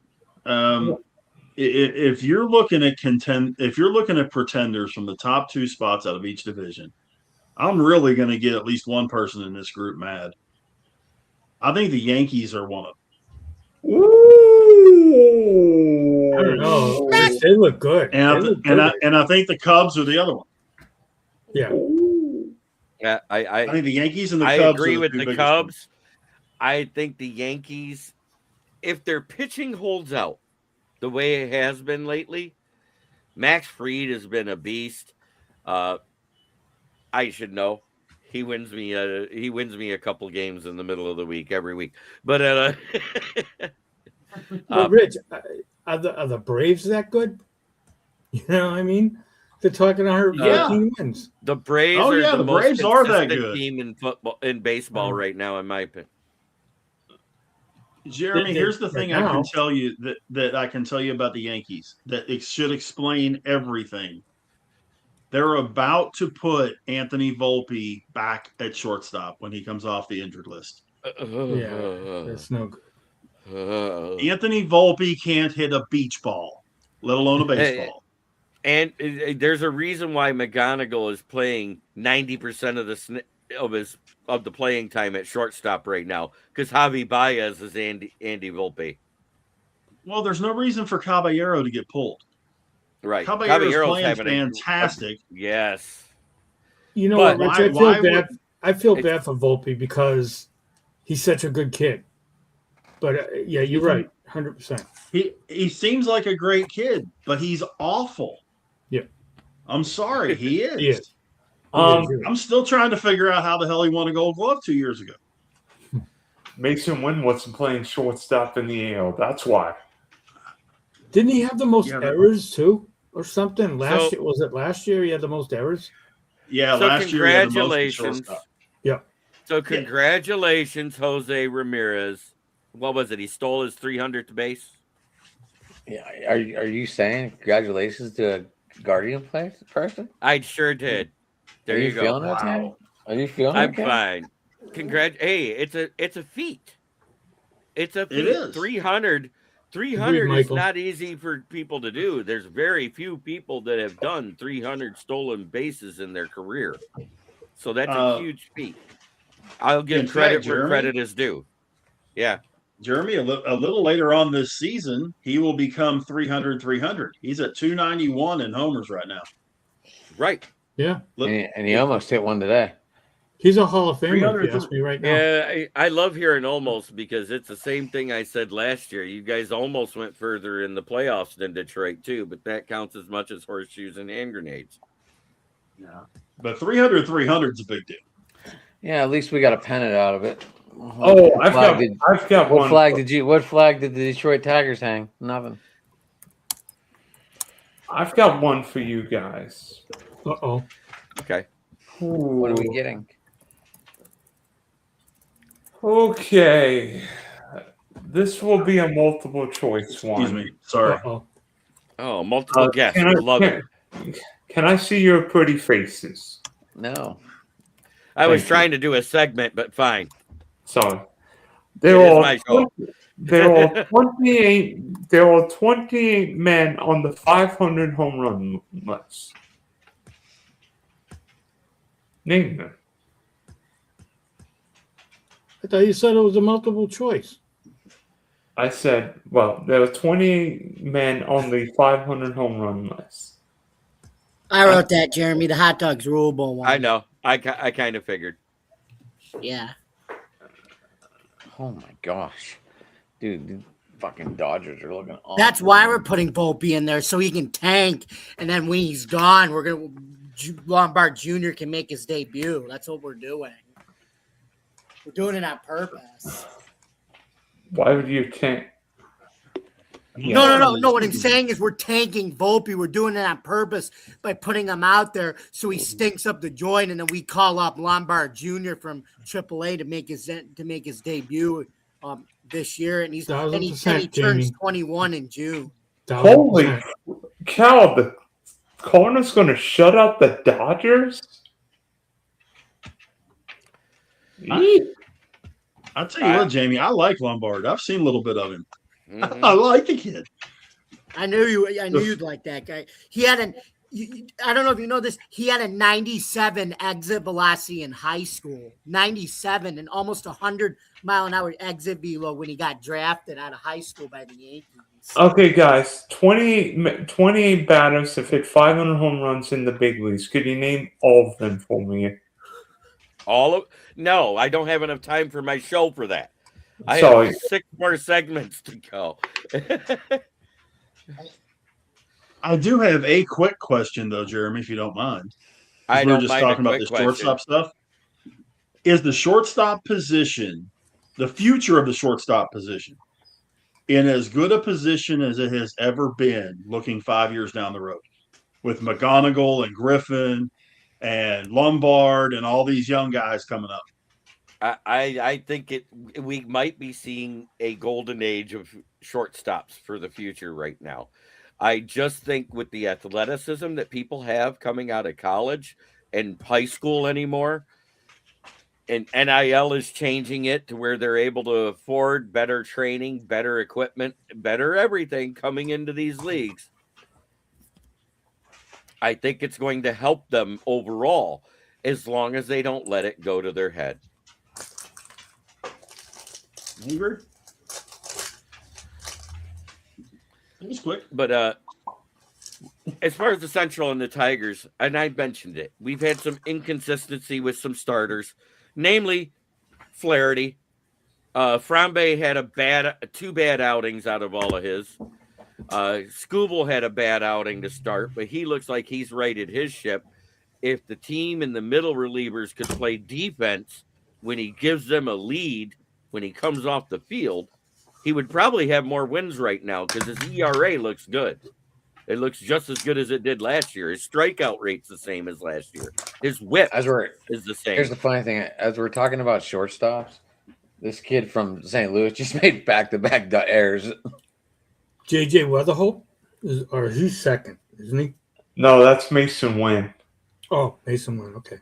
If you're looking at pretenders from the top two spots out of each division, I'm really going to get at least one person in this group mad. I think the Yankees are one of them. Ooh. I don't know. They look good. And I think the Cubs are the other one. Yeah. Yeah, I think the Yankees and the Cubs. I agree with the Cubs. I think the Yankees, if their pitching holds out the way it has been lately, Max Fried has been a beast. I should know. He wins me a couple games in the middle of the week every week. But Rich, are the Braves that good? You know what I mean? They're talking 114 wins. The Braves are the Braves most are that consistent good team in baseball right now, in my opinion. Jeremy, here's the thing I can tell you that I can tell you about the Yankees that it should explain everything. They're about to put Anthony Volpe back at shortstop when he comes off the injured list. Yeah, that's no good. Anthony Volpe can't hit a beach ball, let alone a baseball. And there's a reason why McGonigal is playing 90% of the playing time at shortstop right now, because Javi Baez is Andy Volpe. Well, there's no reason for Caballero to get pulled. Right. Caballero's playing fantastic. Yes. You know what, Rich? I feel bad for Volpe because he's such a good kid. But yeah, you're right, 100%. He seems like a great kid, but he's awful. Yeah. I'm sorry, he is. He is. I'm still trying to figure out how the hell he won a Gold Glove 2 years ago. Mason Wynn wasn't playing shortstop in the AL. That's why. Didn't he have the most errors too, or something? Last year, was it last year? He had the most errors. Yeah, last year he had the most shortstop. Yeah. So congratulations, Jose Ramirez. What was it? He stole his 300th base. Yeah. Are you saying congratulations to a Guardian person? I sure did. There you go. Wow. Are you feeling I'm okay? fine. Hey, it's a feat. It's a feat. It is. 300 is not easy for people to do. There's very few people that have done 300 stolen bases in their career. So that's a huge feat. I'll give credit where credit is due. Yeah. Jeremy, a little later on this season, he will become 300. He's at 291 in homers right now. Right. Yeah. And he almost hit one today. He's a Hall of Famer, if you ask me right now. Yeah, I love hearing almost because it's the same thing I said last year. You guys almost went further in the playoffs than Detroit, too, but that counts as much as horseshoes and hand grenades. Yeah. But 300 is a big deal. Yeah, at least we got a pennant out of it. Oh, I've got what one. What flag did the Detroit Tigers hang? Nothing. I've got one for you guys. Uh-oh. Okay. What are we getting? Okay. This will be a multiple choice one. Excuse me. Sorry. Uh-oh. Oh, multiple guests. Love it. Can I see your pretty faces? No. I was Thank trying to do a segment, but fine. Sorry. It is my show. There are 28. There are 28 men on the 500 home run list. Name them. I thought you said it was a multiple choice. I said, well, there are 28 men on the 500 home run list. I wrote that, Jeremy. The hot dogs rule bowl one. I know. I kind of figured. Yeah. Oh my gosh, dude, the fucking Dodgers are looking awful. That's why we're putting Volpe in there so he can tank, and then when he's gone, Lombard Jr. can make his debut. That's what we're doing. We're doing it on purpose. Why would you tank? No. What I'm saying is we're tanking Volpe. We're doing it on purpose by putting him out there so he stinks up the joint, and then we call up Lombard Jr. from AAA to make his debut this year, and he turns 21 in June. Holy cow! The Cardinals going to shut out the Dodgers? I'll tell you what, Jamie, I like Lombard. I've seen a little bit of him. Mhm. I like the kid. I knew you'd like that guy. He had I don't know if you know this. He had a 97 exit velocity in high school, 97, and almost 100-mile-an-hour exit velo when he got drafted out of high school by the Yankees. Okay, guys, 28 batters have hit 500 home runs in the big leagues. Could you name all of them for me? No, I don't have enough time for my show for that. I Sorry. have 6 more segments to go. I do have a quick question, though, Jeremy, if you don't mind. I We're don't just mind talking a about quick the shortstop stuff. Is the shortstop position the future of the shortstop position in as good a position as it has ever been looking 5 years down the road with McGonigal and Griffin and Lombard and all these young guys coming up? I think we might be seeing a golden age of shortstops for the future right now. I just think with the athleticism that people have coming out of college and high school anymore, and NIL is changing it to where they're able to afford better training, better equipment, better everything coming into these leagues. I think it's going to help them overall as long as they don't let it go to their head. Agree. It was quick. But as far as the Central and the Tigers, and I mentioned it, we've had some inconsistency with some starters, namely Flaherty. Frambe had two bad outings out of all of his. Skubal had a bad outing to start, but he looks like he's righted his ship. If the team and the middle relievers could play defense when he gives them a lead, when he comes off the field, he would probably have more wins right now because his ERA looks good. It looks just as good as it did last year. His strikeout rate's the same as last year. His whip is the same. Here's the funny thing. As we're talking about shortstops, this kid from St. Louis just made back-to-back errors. J.J. Weatherholt? Or he's second, isn't he? No, that's Mason Wynn. Oh, Mason Wynn. Okay.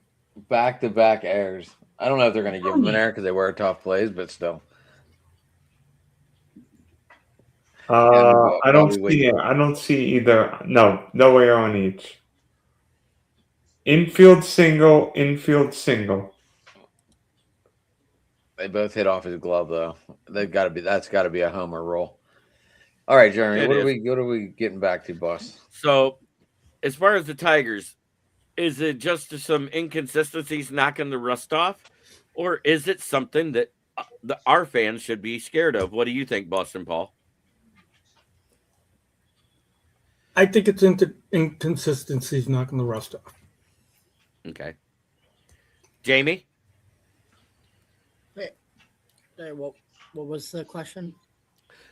Back-to-back errors. I don't know if they're going to give him an error because they wear tough plays, but still. I don't see it. I don't see either. No way on each. Infield single. They both hit off his glove though. That's got to be a homer roll. All right, Jeremy. What are we getting back to, boss? So, as far as the Tigers, is it just some inconsistencies knocking the rust off, or is it something that our fans should be scared of? What do you think, Boston Paul? I think it's inconsistencies knocking the rust off. Okay. Jamie? What was the question?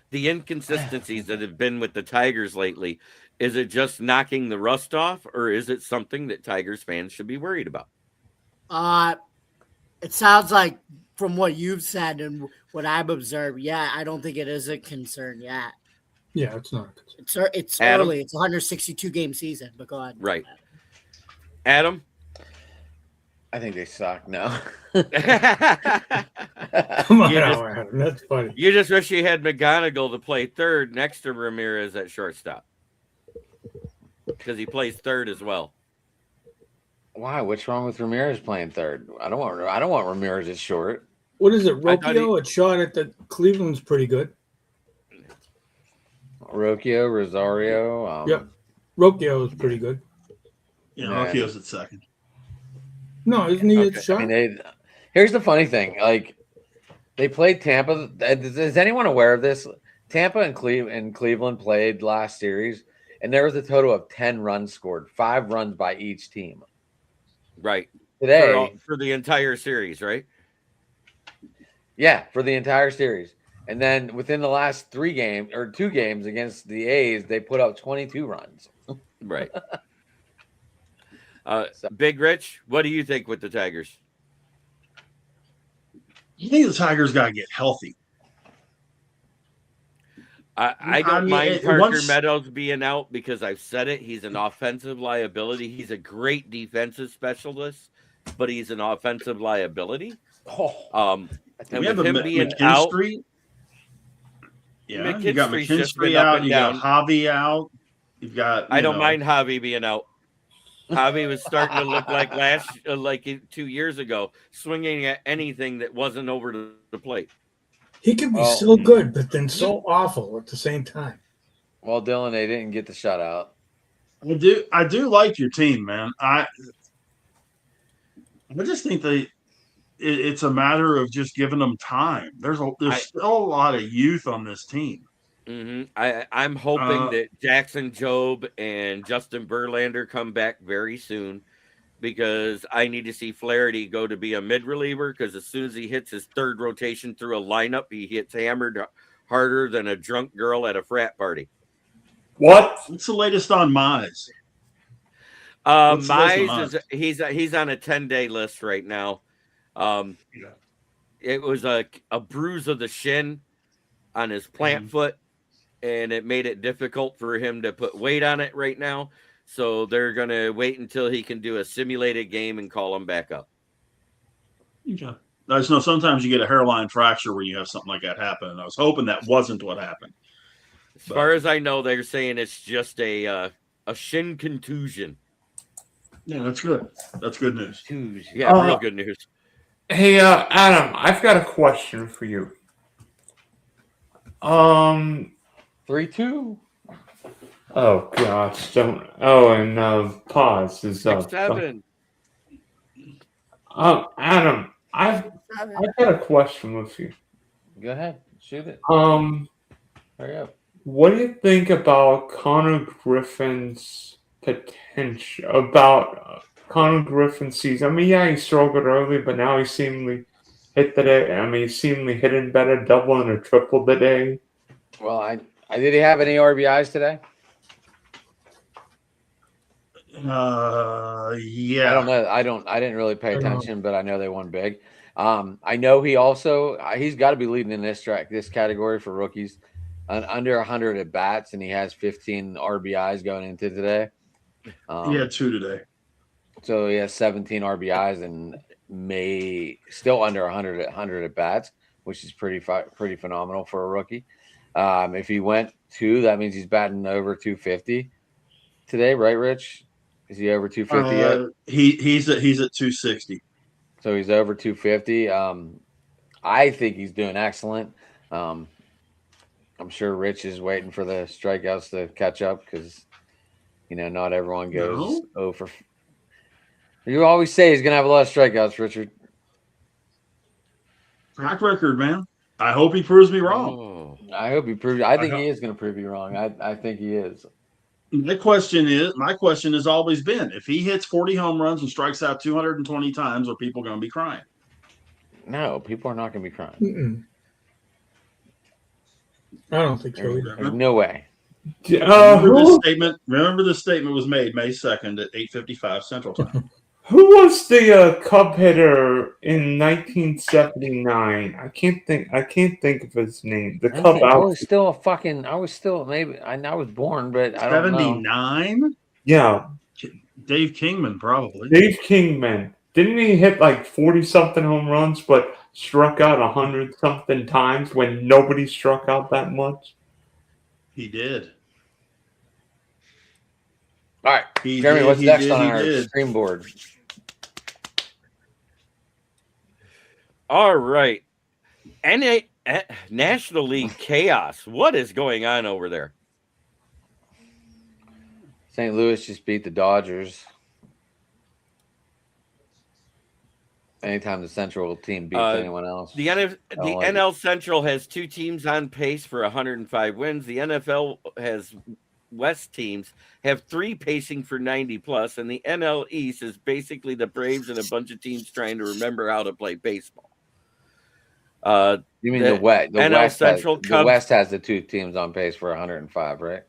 the inconsistencies that have been with the Tigers lately, is it just knocking the rust off, or is it something that Tigers fans should be worried about? It sounds like from what you've said and what I've observed, yeah, I don't think it is a concern yet. Yeah, it's not. It's early. It's a 162 game season, but go ahead. Right. Adam? I think they suck now. Come on, Adam. That's funny. You just wish you had McGonigal to play third next to Ramirez at shortstop, because he plays third as well. Why? What's wrong with Ramirez playing third? I don't want Ramirez at short. What is it? Rocchio? It's shot at the Cleveland's pretty good. Rocchio, Rosario. Yep. Rocchio is pretty good. Yeah, Rocchio's at second. No, isn't he at shot? I mean, here's the funny thing. Like, they played Tampa. Is anyone aware of this? Tampa and Cleveland played last series, and there was a total of 10 runs scored, 5 runs by each team. Right. Today. For the entire series, right? Yeah, for the entire series. And then within the last 2 games against the A's, they put up 22 runs. Right. Big Rich, what do you think with the Tigers? You think the Tigers got to get healthy? I don't mind Parker Meadows being out, because I've said it. He's an offensive liability. He's a great defensive specialist, but he's an offensive liability. And with him being out, yeah, you got McKinstry out. You got Javi out. You've got. I don't mind Javi being out. Javi was starting to look like like 2 years ago, swinging at anything that wasn't over the plate. He can be so good, but then so awful at the same time. Well, Dylan, they didn't get the shutout. I do like your team, man. I just think it's a matter of just giving them time. There's still a lot of youth on this team. Mm-hmm. I'm hoping that Jackson Jobe and Justin Verlander come back very soon, because I need to see Flaherty go to be a mid reliever, because as soon as he hits his third rotation through a lineup, he gets hammered harder than a drunk girl at a frat party. What's the latest on Mize? Mize is he's on a 10-day list right now. It was a bruise of the shin on his plant foot, and it made it difficult for him to put weight on it right now. So they're going to wait until he can do a simulated game and call him back up. Okay. I just know sometimes you get a hairline fracture when you have something like that happen, and I was hoping that wasn't what happened. As far as I know, they're saying it's just a shin contusion. Yeah, that's good. That's good news. Yeah, real good news. Hey, Adam, I've got a question for you. 3-2. Oh gosh, don't. Oh, and pause is 6-7. Adam, I've got a question with you. Go ahead, shoot it. Hurry up. What do you think about Connor Griffin's potential? About Connor Griffin's season? I mean, yeah, he struggled early, but now he seemingly hit today. I mean, he's seemingly hitting better, double and a triple today. Well, I did he have any RBIs today? Yeah. I don't know. I didn't really pay attention, but I know they won big. I know he's got to be leading in this category for rookies, under 100 at bats, and he has 15 RBIs going into today. He had 2 today. So he has 17 RBIs and still under 100 at bats, which is pretty phenomenal for a rookie. If he went 2, that means he's batting over 250 today, right, Rich? Is he over 250 yet? He's at 260. So he's over 250. I think he's doing excellent. I'm sure Rich is waiting for the strikeouts to catch up, because not everyone goes over. You always say he's gonna have a lot of strikeouts, Richard. Track record, man. I hope he proves me wrong. I hope he proves. I think he is going to prove you wrong. I think he is. My question has always been: if he hits 40 home runs and strikes out 220 times, are people going to be crying? No, people are not going to be crying. I don't think so either. There's no way. Remember this statement was made May 2nd at 8:55 Central Time. Who was the Cub hitter in 1979? I can't think of his name. The Cub I was born, but I don't know. 79? Yeah. Dave Kingman, probably. Dave Kingman. Didn't he hit like 40-something home runs, but struck out 100-something times when nobody struck out that much? He did. All right, Jeremy, what's next on our stream board? All right. National League chaos. What is going on over there? St. Louis just beat the Dodgers. Anytime the Central team beats anyone else. The NL Central has 2 teams on pace for 105 wins. The NFL has West teams have 3 pacing for 90 plus, and the NL East is basically the Braves and a bunch of teams trying to remember how to play baseball. You mean the West? The West has the 2 teams on pace for 105, right?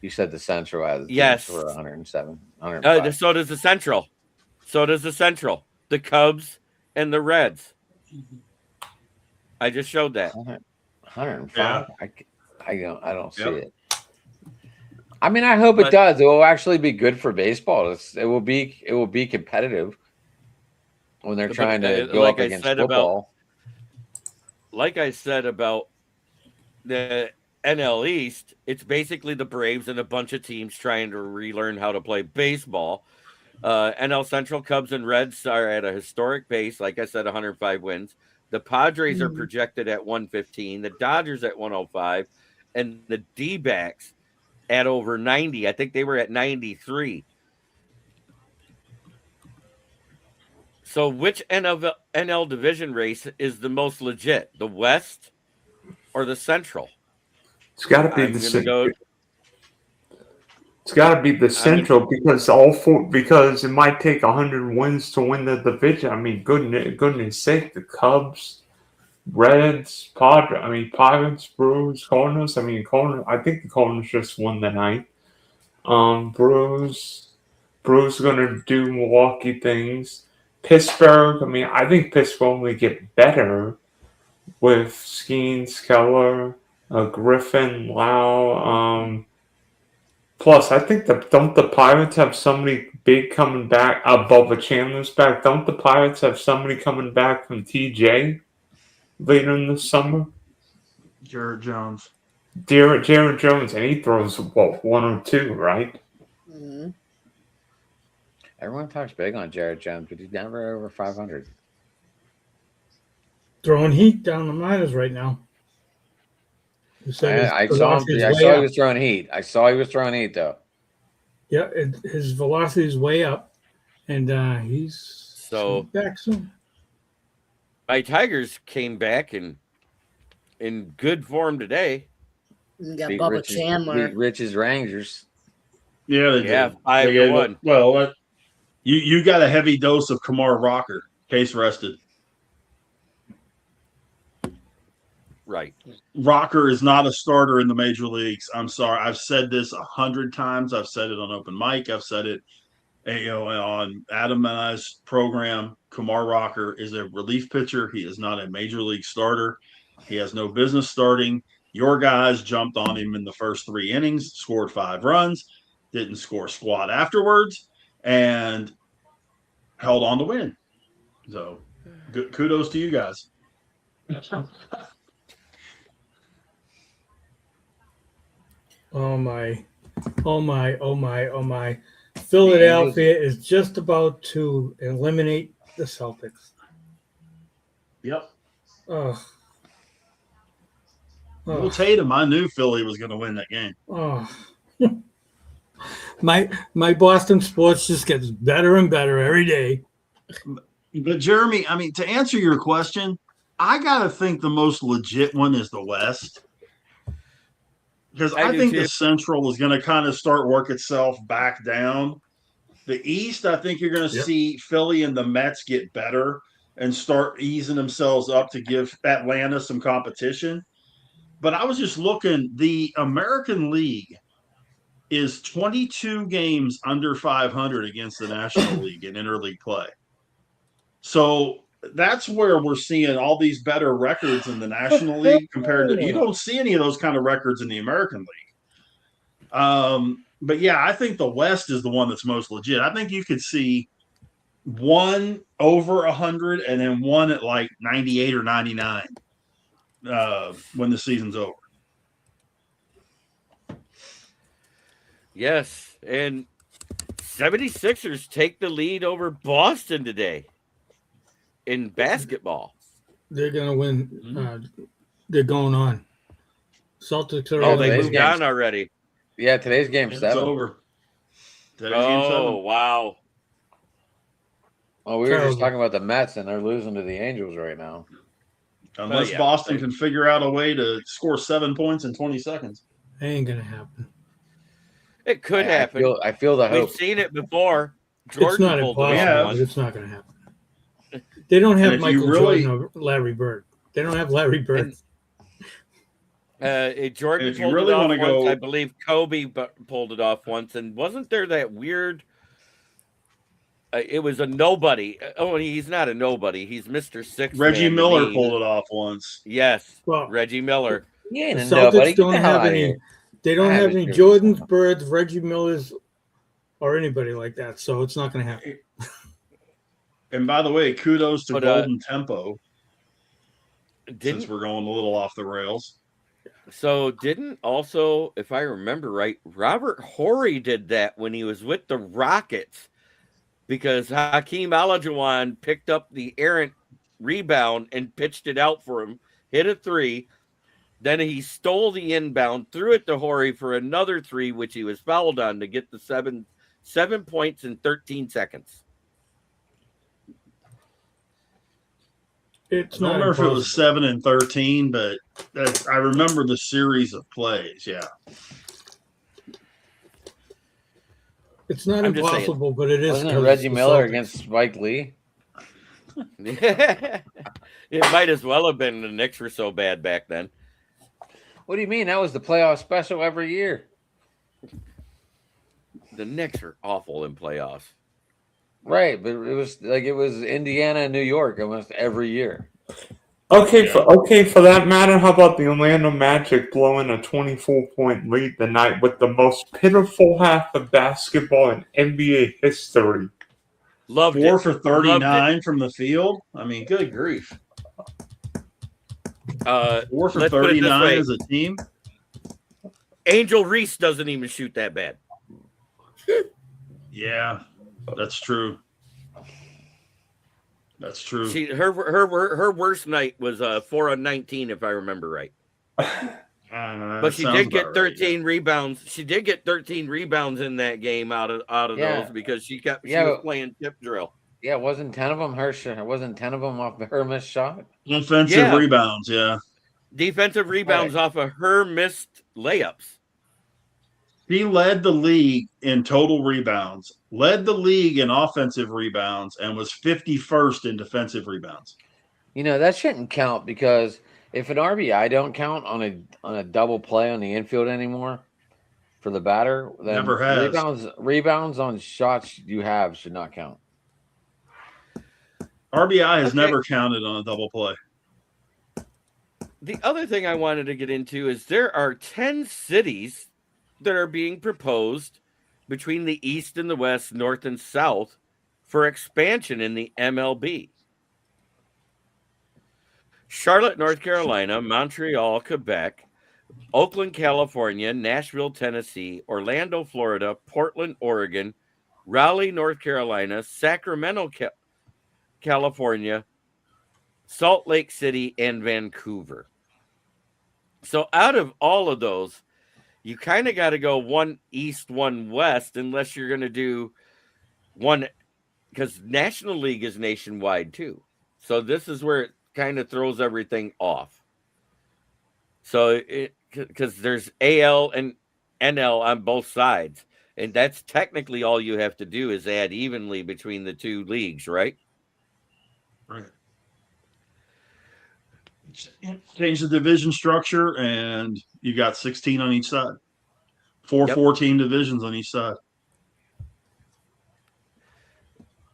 You said the Central has teams for 107. 105. So does the Central. The Cubs and the Reds. I just showed that. 105. Yeah. I don't see it. I mean, I hope it does. It will actually be good for baseball. It will be competitive when they're trying to go up against football. Like I said about the NL East, it's basically the Braves and a bunch of teams trying to relearn how to play baseball. NL Central, Cubs and Reds are at a historic pace. Like I said, 105 wins. The Padres are projected at 115. The Dodgers at 105. And the D-backs at over 90. I think they were at 93. So which NL division race is the most legit? The West or the Central? It's got to be the Central. It's got to be the Central because it might take 100 wins to win the division. I mean, goodness sake, the Cubs, Reds, Pirates, Brewers, Cardinals. I think the Cardinals just won the night. Brewers going to do Milwaukee things. Pittsburgh. I think Pittsburgh only get better with Skeens, Keller, Griffin, Lau. Plus, I think don't the Pirates have somebody big coming back above a Chandler's back? Don't the Pirates have somebody coming back from TJ later in the summer? Jared Jones. Jared Jones, and he throws, 1 or 2, right? Mm-hmm. Everyone talks big on Jared Jones, but he's never over 500. Throwing heat down the minors right now. I saw he was throwing heat. I saw he was throwing heat, though. Yeah, his velocity is way up, and he's back soon. My Tigers came back in good form today. You got Bubba Chandler. Beat Rich's Rangers. Yeah, they did. 5-1. Well, you got a heavy dose of Kumar Rocker. Case rested. Right. Rocker is not a starter in the major leagues. I'm sorry. I've said this 100 times. I've said it on open mic. I've said it on Adam and I's program. Kumar Rocker is a relief pitcher. He is not a major league starter. He has no business starting. Your guys jumped on him in the first 3 innings, scored 5 runs, didn't score squat afterwards, and held on to win. So good kudos to you guys. Oh my. Philadelphia is just about to eliminate the Celtics. Yep. Oh. Well, Tatum, I knew Philly was going to win that game. Oh. My Boston sports just gets better and better every day. But Jeremy, to answer your question, I got to think the most legit one is the West. Because I think the Central is going to kind of start work itself back down. The East, I think you're going to see Philly and the Mets get better and start easing themselves up to give Atlanta some competition. But I was just looking, the American League is 22 games under 500 against the National League in interleague play. So that's where we're seeing all these better records in the National League compared to, you don't see any of those kind of records in the American League. But yeah, I think the West is the one that's most legit. I think you could see one over 100 and then one at like 98 or 99 when the season's over. Yes, and 76ers take the lead over Boston today in basketball. They're gonna win. They're going on. Celtics are. Oh, they moved on already. Yeah, today's game 7. It's over. Today's Oh, game 7. wow. Oh, we were just talking about the Mets, and they're losing to the Angels right now. Unless Boston can figure out a way to score 7 points in 20 seconds. Ain't gonna happen. It could happen. I feel the hope. We've seen it before. It's not impossible, but it's not gonna happen. They don't have Michael Jordan or Larry Bird. They don't have Larry Bird. Jordan if you pulled really it off want to once. go, I believe Kobe pulled it off once. And wasn't there that weird? It was a nobody. Oh, he's not a nobody. He's Mr. Six. Reggie Miller pulled it off once. Yes, well, Reggie Miller. He ain't a Celtics nobody. don't have any. They don't have any Jordans, Birds, Reggie Millers, or anybody like that. So it's not going to happen. And by the way, kudos to Golden Tempo. Since we're going a little off the rails. So didn't also, if I remember right, Robert Horry did that when he was with the Rockets because Hakeem Olajuwon picked up the errant rebound and pitched it out for him, hit a 3. Then he stole the inbound, threw it to Horry for another 3, which he was fouled on to get the 7 points in 13 seconds. I don't remember if it was 7 and 13, but I remember the series of plays. Yeah, it's not impossible, but it is. Wasn't it Reggie Miller against Spike Lee? It might as well have been. The Knicks were so bad back then. What do you mean? That was the playoff special every year. The Knicks are awful in playoffs. Right, but it was Indiana and New York almost every year. Okay, for that matter, how about the Orlando Magic blowing a 24-point lead tonight with the most pitiful half of basketball in NBA history? Loved 4 for 39 from the field. I mean, good grief. 4 for 39 as a team. Angel Reese doesn't even shoot that bad. Yeah, that's true. That's true. Her worst night was 4 on 19, if I remember right. But she did get 13 rebounds. She did get 13 rebounds in that game out of those because she was playing tip drill. Yeah, wasn't 10 of them wasn't 10 of them off her missed shot? Offensive rebounds, yeah. Defensive rebounds off of her missed layups. He led the league in total rebounds, led the league in offensive rebounds, and was 51st in defensive rebounds. You know, that shouldn't count because if an RBI don't count on a double play on the infield anymore for the batter, then never has. Rebounds on shots you have should not count. RBI has never counted on a double play. The other thing I wanted to get into is there are 10 cities that are being proposed between the East and the West, North and South for expansion in the MLB. Charlotte, North Carolina, Montreal, Quebec, Oakland, California, Nashville, Tennessee, Orlando, Florida, Portland, Oregon, Raleigh, North Carolina, Sacramento, California, Salt Lake City, and Vancouver. So out of all of those, you kind of got to go one East, one West, unless you're going to do one, because National League is nationwide too. So this is where it kind of throws everything off. So because there's AL and NL on both sides, and that's technically all you have to do is add evenly between the two leagues, right? Right. change the division structure, and you got 16 on each side. 14 divisions on each side.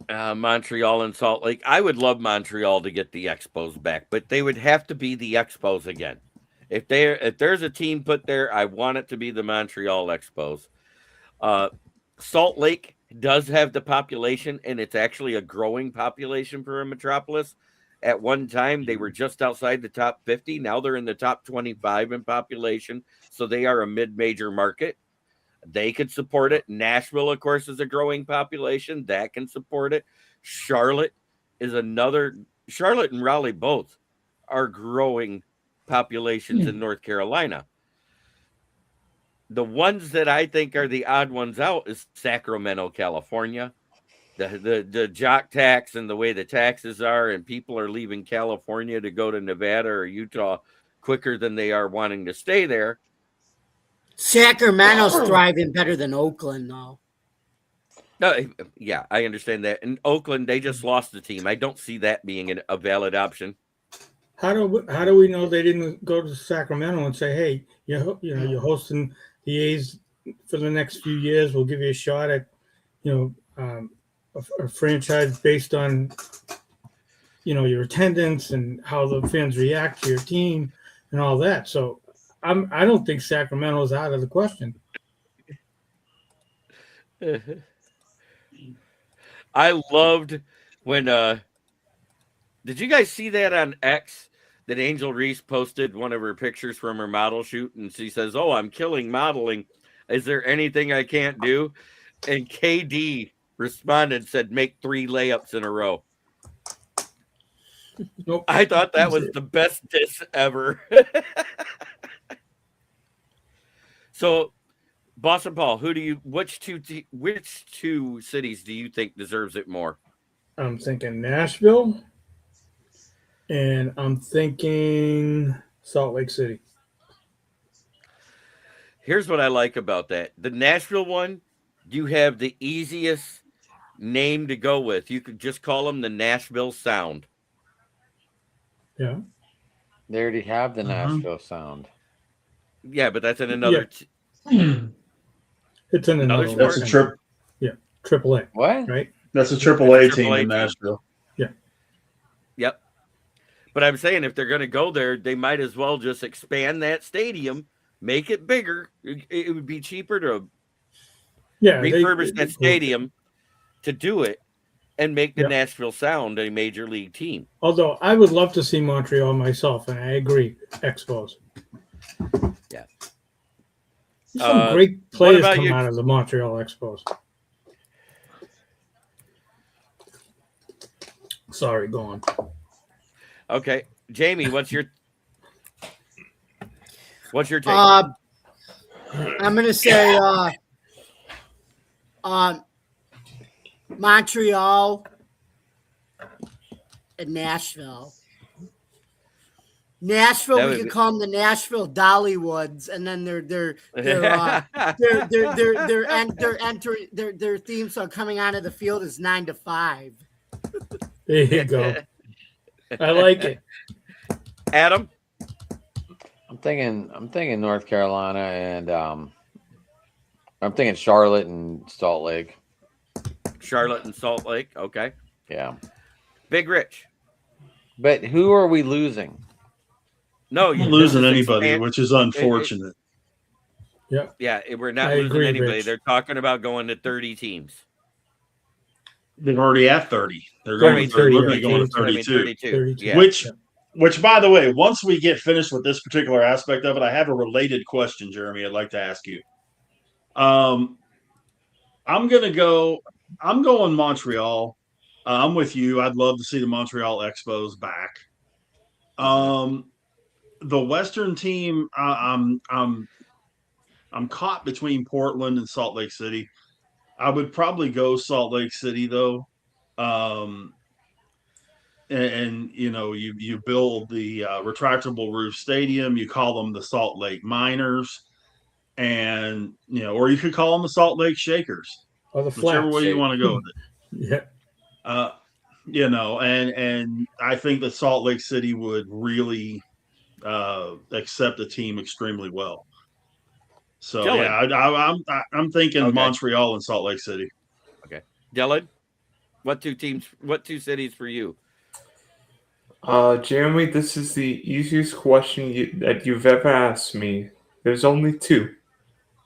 Montreal and Salt Lake. I would love Montreal to get the Expos back, but they would have to be the Expos again. If there's a team put there, I want it to be the Montreal Expos. Salt Lake does have the population, and it's actually a growing population for a metropolis. At one time, they were just outside the top 50. Now they're in the top 25 in population, so they are a mid-major market. They could support it. Nashville, of course, is a growing population. That can support it. Charlotte is another. Charlotte and Raleigh both are growing populations in North Carolina. The ones that I think are the odd ones out is Sacramento, California. The jock tax and the way the taxes are, and people are leaving California to go to Nevada or Utah quicker than they are wanting to stay there. Sacramento's thriving better than Oakland, though. No, yeah, I understand that. In Oakland, they just lost the team. I don't see that being a valid option. How do we know they didn't go to Sacramento and say, hey, you're hosting the A's for the next few years. We'll give you a shot at, a franchise based on, your attendance and how the fans react to your team and all that. So I don't think Sacramento is out of the question. I loved when did you guys see that on X that Angel Reese posted one of her pictures from her model shoot, and she says, "Oh, I'm killing modeling. Is there anything I can't do?" And KD responded, said, "Make 3 layups in a row." Nope. I thought that was the best diss ever. So, Boston Paul, which two cities do you think deserves it more? I'm thinking Nashville, and I'm thinking Salt Lake City. Here's what I like about that. The Nashville one, you have the easiest name to go with. You could just call them the Nashville Sound. Yeah. They already have the Nashville Sound. Yeah, but that's in another. It's in another. That's a trip. Yeah, AAA. What? Right. That's a AAA team in Nashville. Yeah. Yep. But I'm saying if they're going to go there, they might as well just expand that stadium, make it bigger. It would be cheaper to refurbish that stadium to do it and make the Nashville Sound a major league team. Although I would love to see Montreal myself, and I agree. Expos. Yeah. Some great players come out of the Montreal Expos. Sorry, go on. Okay, Jamie, what's your take? I'm gonna say Montreal and Nashville. Nashville, we could call them the Nashville Dollywoods, and then their theme song coming out of the field is 9 to 5. There you go. I like it. Adam, I'm thinking North Carolina, and I'm thinking Charlotte and Salt Lake. Charlotte and Salt Lake. Okay. Yeah. Big Rich. But who are we losing? No, you're losing anybody, which is unfortunate. Yeah, we're not losing anybody. Rich. They're talking about going to 30 teams. They're already at 30. They're going to 32. 32. Yeah. Which, by the way, once we get finished with this particular aspect of it, I have a related question, Jeremy, I'd like to ask you. I'm going Montreal. I'm with you. I'd love to see the Montreal Expos back. The Western team, I'm caught between Portland and Salt Lake City. I would probably go Salt Lake City though. And you build the retractable roof stadium. You call them the Salt Lake Miners, and or you could call them the Salt Lake Shakers, or the whichever way you want to go with Yeah. it. And I think that Salt Lake City would really accept a team extremely well. So Dylan. yeah, I'm thinking Okay. Montreal and Salt Lake City. Okay, Dylan, what two cities for you? Jeremy, this is the easiest question that you've ever asked me. There's only two.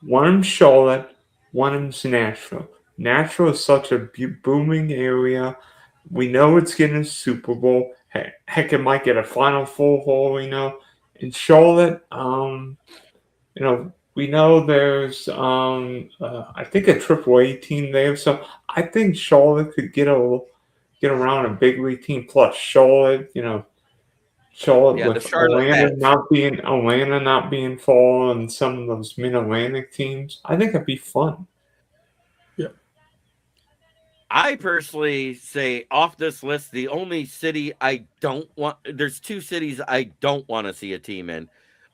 One in Charlotte, one in Nashville. Nashville is such a booming area. We know it's getting a Super Bowl. Heck, it might get a Final Four, for all we know. In Charlotte, we know there's, I think, a AAA team there. So I think Charlotte could get around a big league team. Plus Charlotte, Charlotte with Atlanta not being fall and some of those mid-Atlantic teams. I think it'd be fun. Yeah. I personally say off this list, the only city I don't want, there's two cities I don't want to see a team in.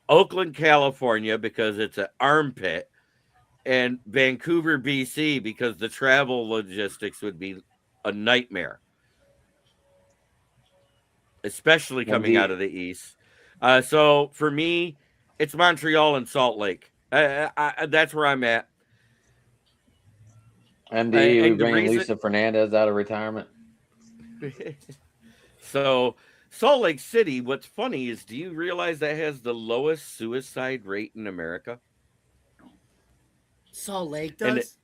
Oakland, California, because it's an armpit, and Vancouver, BC, because the travel logistics would be a nightmare, especially coming out of the East. So for me, it's Montreal and Salt Lake. That's where I'm at. MD, we bringing Lisa Fernandez out of retirement. So Salt Lake City, what's funny is, do you realize that has the lowest suicide rate in America? Salt Lake does?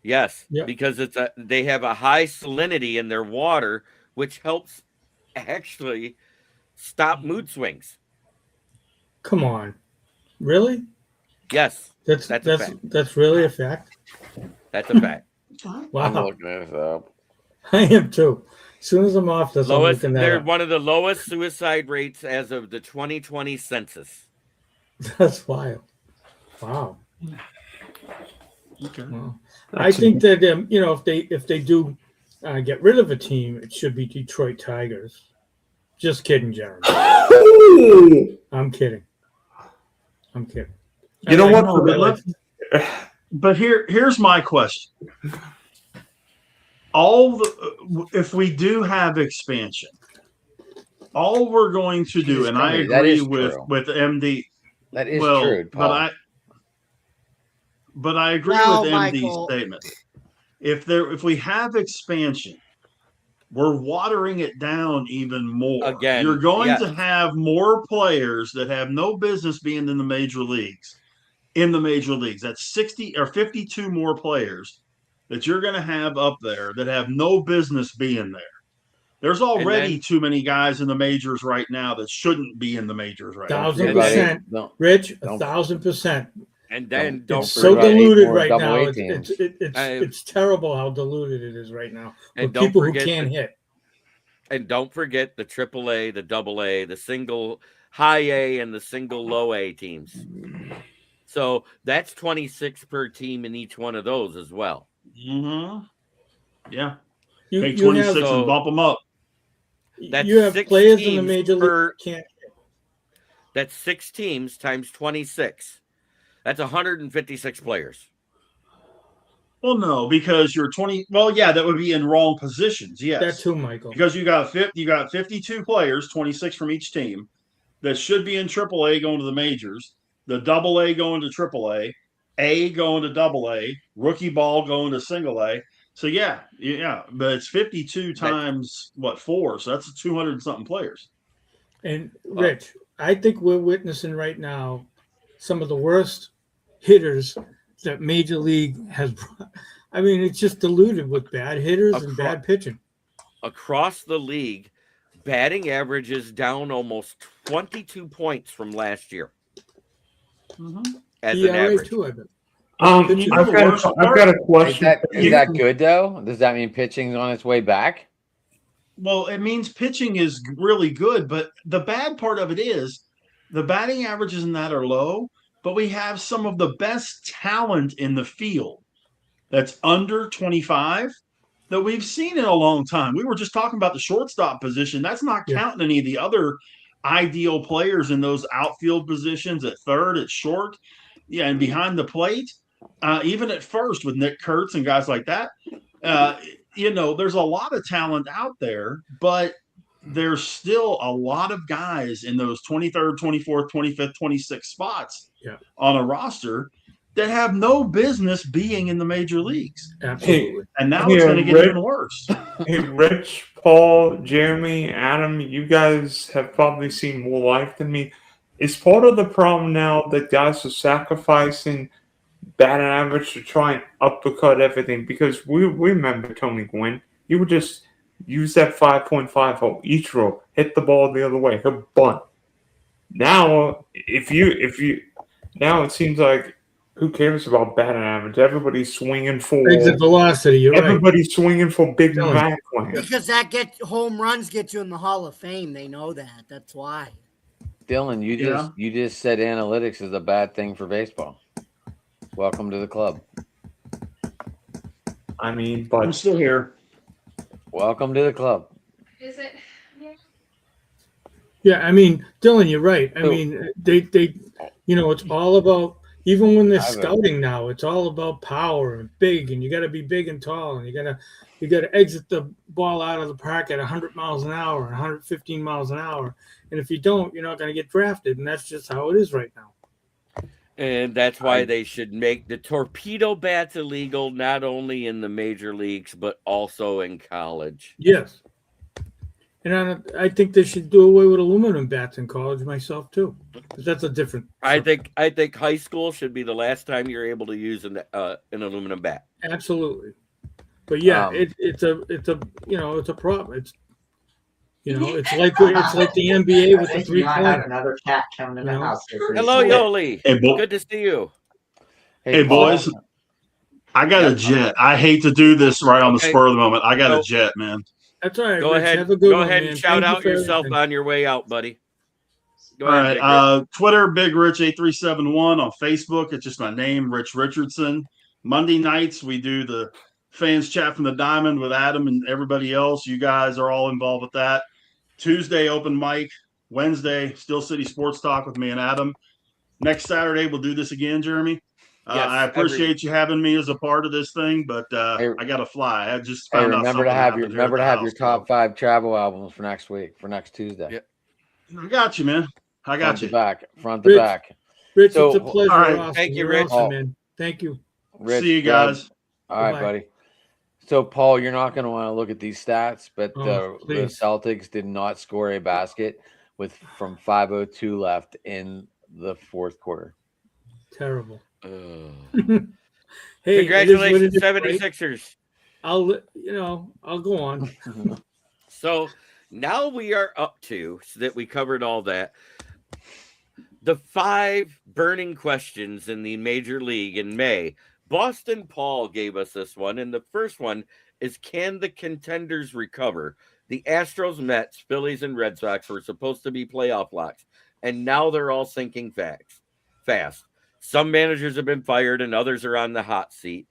Yes, Yep. because they have a high salinity in their water, which helps actually stop mood swings. Come on, really? Yes, That's a fact. that's really a fact. That's a fact. I'm Wow, looking this up. I am too. As soon as I'm off this, I'm Lowest, looking they're that up. one of the lowest suicide rates as of the 2020 census. That's wild. Wow. Okay. Wow. I think that if they do get rid of a team, it should be Detroit Tigers. Just kidding, Jeremy. I'm kidding. You know what? But here's my question. If we do have expansion, all we're going to do, and I agree with MD. That is true, Paul. But I agree with MD's statement. If we have expansion, we're watering it down even more. Again, you're going to have more players that have no business being in the major leagues. That's 60 or 52 more players that you're going to have up there that have no business being there. There's already too many guys in the majors right now that shouldn't be in the majors right now. 1,000%, Rich. 1,000%. And then it's so diluted right now. It's terrible how diluted it is right now for people who can't hit. And don't forget the AAA, the AA, the single high A, and the single low A teams. So that's 26 per team in each one of those as well. Mm-hmm. Yeah. Take 26 and bump them up. You have players in the major league can't hit. That's 6 teams times 26. That's 156 players. Well, no, because you're 20. Well, yeah, that would be in wrong positions. Yes, that too, Michael. Because you got 52 players, 26 from each team, that should be in AAA going to the majors. The AA going to AAA, A going to AA, rookie ball going to single A. So yeah, but it's 52 times 4, so that's 200 and something players. And Rich, I think we're witnessing right now some of the worst hitters that Major League has. I mean, it's just diluted with bad hitters and bad pitching. Across the league, batting average is down almost 22 points from last year. Mm-hmm. As an average. Too, I bet. I've got a question. Is that good though? Does that mean pitching's on its way back? Well, it means pitching is really good, but the bad part of it is the batting averages in that are low, but we have some of the best talent in the field that's under 25 that we've seen in a long time. We were just talking about the shortstop position. That's not counting any of the other ideal players in those outfield positions at third, at short, and behind the plate, even at first with Nick Kurtz and guys like that. There's a lot of talent out there, but there's still a lot of guys in those 23rd, 24th, 25th, 26th spots on a roster that have no business being in the major leagues. Absolutely. And now it's going to get even worse. Hey, Rich, Paul, Jeremy, Adam, you guys have probably seen more life than me. Is part of the problem now that guys are sacrificing batting average to try and uppercut everything? Because we remember Tony Gwynn. He would just use that 5.5 hole each row, hit the ball the other way, he'll bunt. Now, now it seems like who cares about batting average? Everybody's swinging for exit velocity. Everybody's swinging for big backward. Because home runs get you in the Hall of Fame. They know that. That's why. Dylan, you just said analytics is a bad thing for baseball. Welcome to the club. I mean, but I'm still here. Welcome to the club. Is it? Yeah, I mean, Dylan, you're right. I mean, they, it's all about, even when they're scouting now, it's all about power and big, and you got to be big and tall, and you got to exit the ball out of the park at 100 miles an hour and 115 miles an hour. And if you don't, you're not going to get drafted, and that's just how it is right now. And that's why they should make the torpedo bats illegal, not only in the major leagues, but also in college. Yes. And I think they should do away with aluminum bats in college myself, too. Because that's a different... I think high school should be the last time you're able to use an aluminum bat. Absolutely. But yeah, it's a problem. It's it's like the NBA with the 3-pointer. have another cat coming in the house. Hello, Yoli. Hey, good to see you. Hey, boys. I got a jet. I hate to do this right on the spur of the moment. I got a jet, man. That's all right. Go Rich. ahead. Have a good Go one, ahead man. and shout Thank out you for yourself everything. on your way out, buddy. Go All ahead, right. Twitter, Big Rich 8371. On Facebook, it's just my name, Rich Richardson. Monday nights, we do the fans chat from the Diamond with Adam and everybody else. You guys are all involved with that. Tuesday, open mic. Wednesday, Steel City Sports Talk with me and Adam. Next Saturday, we'll do this again, Jeremy. Yes, I appreciate you having me as a part of this thing, but I got to fly. I just found out remember to have your top 5 travel albums for next week, for next Tuesday. Yep. I got you, man. I got you. Front to back. Rich, it's a pleasure. All right. Awesome. Thank you, You're Rich. awesome, man. Thank you. Rich, see you guys. All right, Bye-bye. buddy. So, Paul, you're not going to want to look at these stats, but the please. Celtics did not score a basket from 5:02 left in the fourth quarter. Terrible. Hey, congratulations, 76ers. I'll go on. So now we are up to, so that we covered all that, the 5 burning questions in the Major League in May. Boston Paul gave us this one, and the first one is, can the contenders recover? The Astros, Mets, Phillies, and Red Sox were supposed to be playoff locks, and now they're all sinking fast. Some managers have been fired, and others are on the hot seat,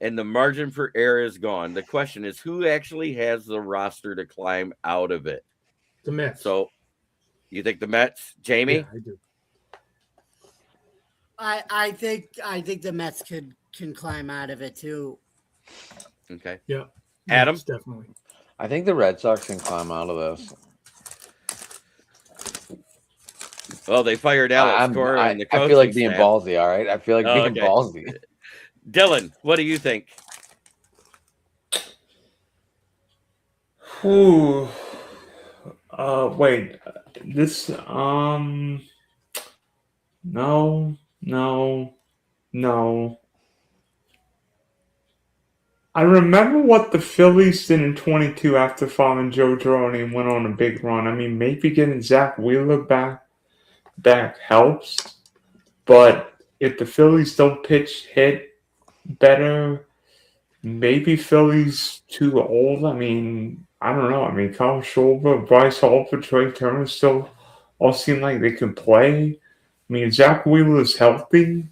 and the margin for error is gone. The question is, who actually has the roster to climb out of it? The Mets. So, you think the Mets, Jamie? Yeah, I do. I think the Mets can climb out of it too. Okay. Yeah. Adam? Mets, definitely. I think the Red Sox can climb out of this. Well, they fired Alex Cora and the coaching I feel like being staff. ballsy, all right? I feel like being ballsy. Dylan, what do you think? Ooh. Wait. This No. I remember what the Phillies did in 22 after firing Joe Girardi and went on a big run. I mean, maybe getting Zach Wheeler back helps, but if the Phillies don't hit better, maybe Phillies too old. I mean, I don't know. I mean, Kyle Schwarber, Bryce Harper, Trey Turner still all seem like they can play. I mean, Zach Wheeler is healthy,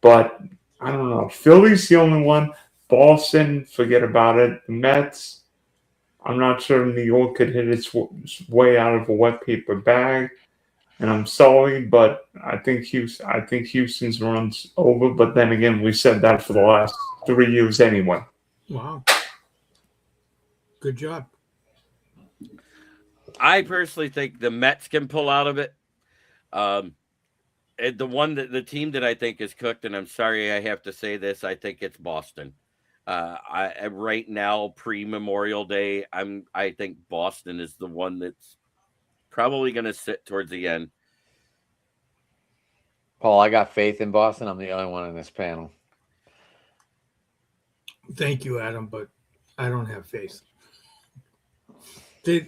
but I don't know. Philly's the only one. Boston, forget about it. The Mets, I'm not sure New York could hit its way out of a wet paper bag. And I'm sorry, but I think Houston's run's over. But then again, we said that for the last 3 years anyway. Wow. Good job. I personally think the Mets can pull out of it. The team that I think is cooked, and I'm sorry I have to say this, I think it's Boston. Right now, pre-Memorial Day, I think Boston is the one that's probably going to sit towards the end. Paul, I got faith in Boston. I'm the only one in this panel. Thank you, Adam, but I don't have faith. It's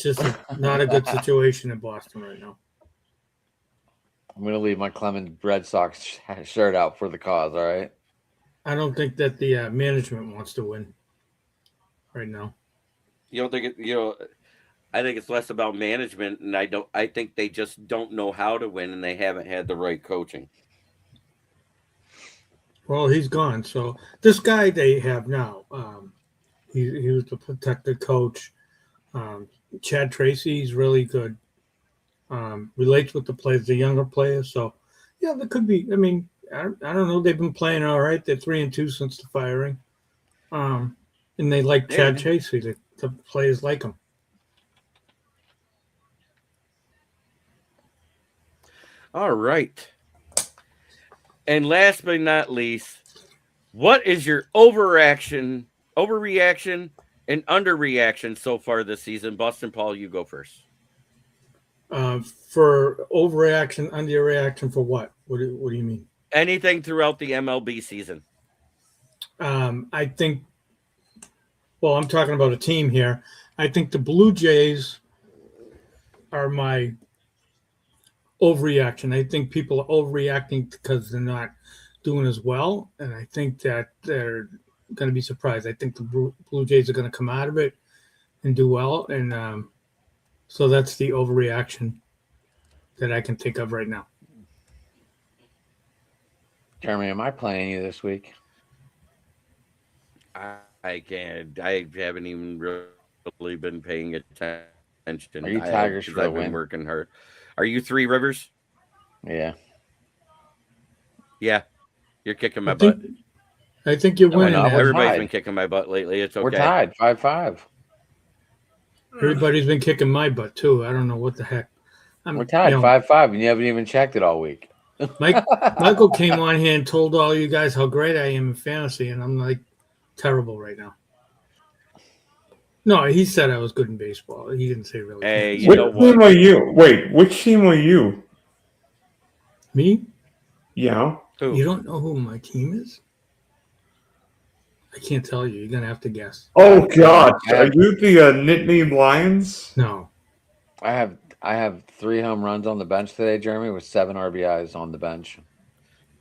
just not a good situation in Boston right now. I'm going to leave my Clemens Red Sox shirt out for the cause, all right? I don't think that the management wants to win right now. You don't think I think it's less about management, and I think they just don't know how to win, and they haven't had the right coaching. Well, he's gone. So this guy they have now, he was the protected coach. Chad Tracy, he's really good. Relates with the players, the younger players. So yeah, there could be. I mean, I don't know. They've been playing all right. They're 3-2 since the firing. And they like Chad Tracy. The players like him. All right. And last but not least, what is your overreaction, and underreaction so far this season? Boston Paul, you go first. For overreaction, underreaction for what? What do you mean? Anything throughout the MLB season. I think, well, I'm talking about a team here. I think the Blue Jays are my overreaction. I think people are overreacting because they're not doing as well, and I think that they're going to be surprised. I think the Blue Jays are going to come out of it and do well, and so that's the overreaction that I can think of right now. Jeremy, am I playing you this week? I can't. I haven't even really been paying attention. Are you Tigers for the I've been win? working hard. Are you Three Rivers? Yeah. Yeah. You're kicking my butt. I think you're winning. Everybody's been kicking my butt lately. It's okay. We're tied 5-5. Everybody's been kicking my butt too. I don't know what the heck. We're tied 5-5, and you haven't even checked it all week. Michael came on here and told all you guys how great I am in fantasy, and I'm like terrible right now. No, he said I was good in baseball. He didn't say really. Hey, Which team are you? Wait, which team are you? Me? Yeah. Who? You don't know who my team is? I can't tell you. You're gonna have to guess. Oh God, are you the Nittany Lions? No. I have 3 home runs on the bench today, Jeremy, with 7 RBIs on the bench.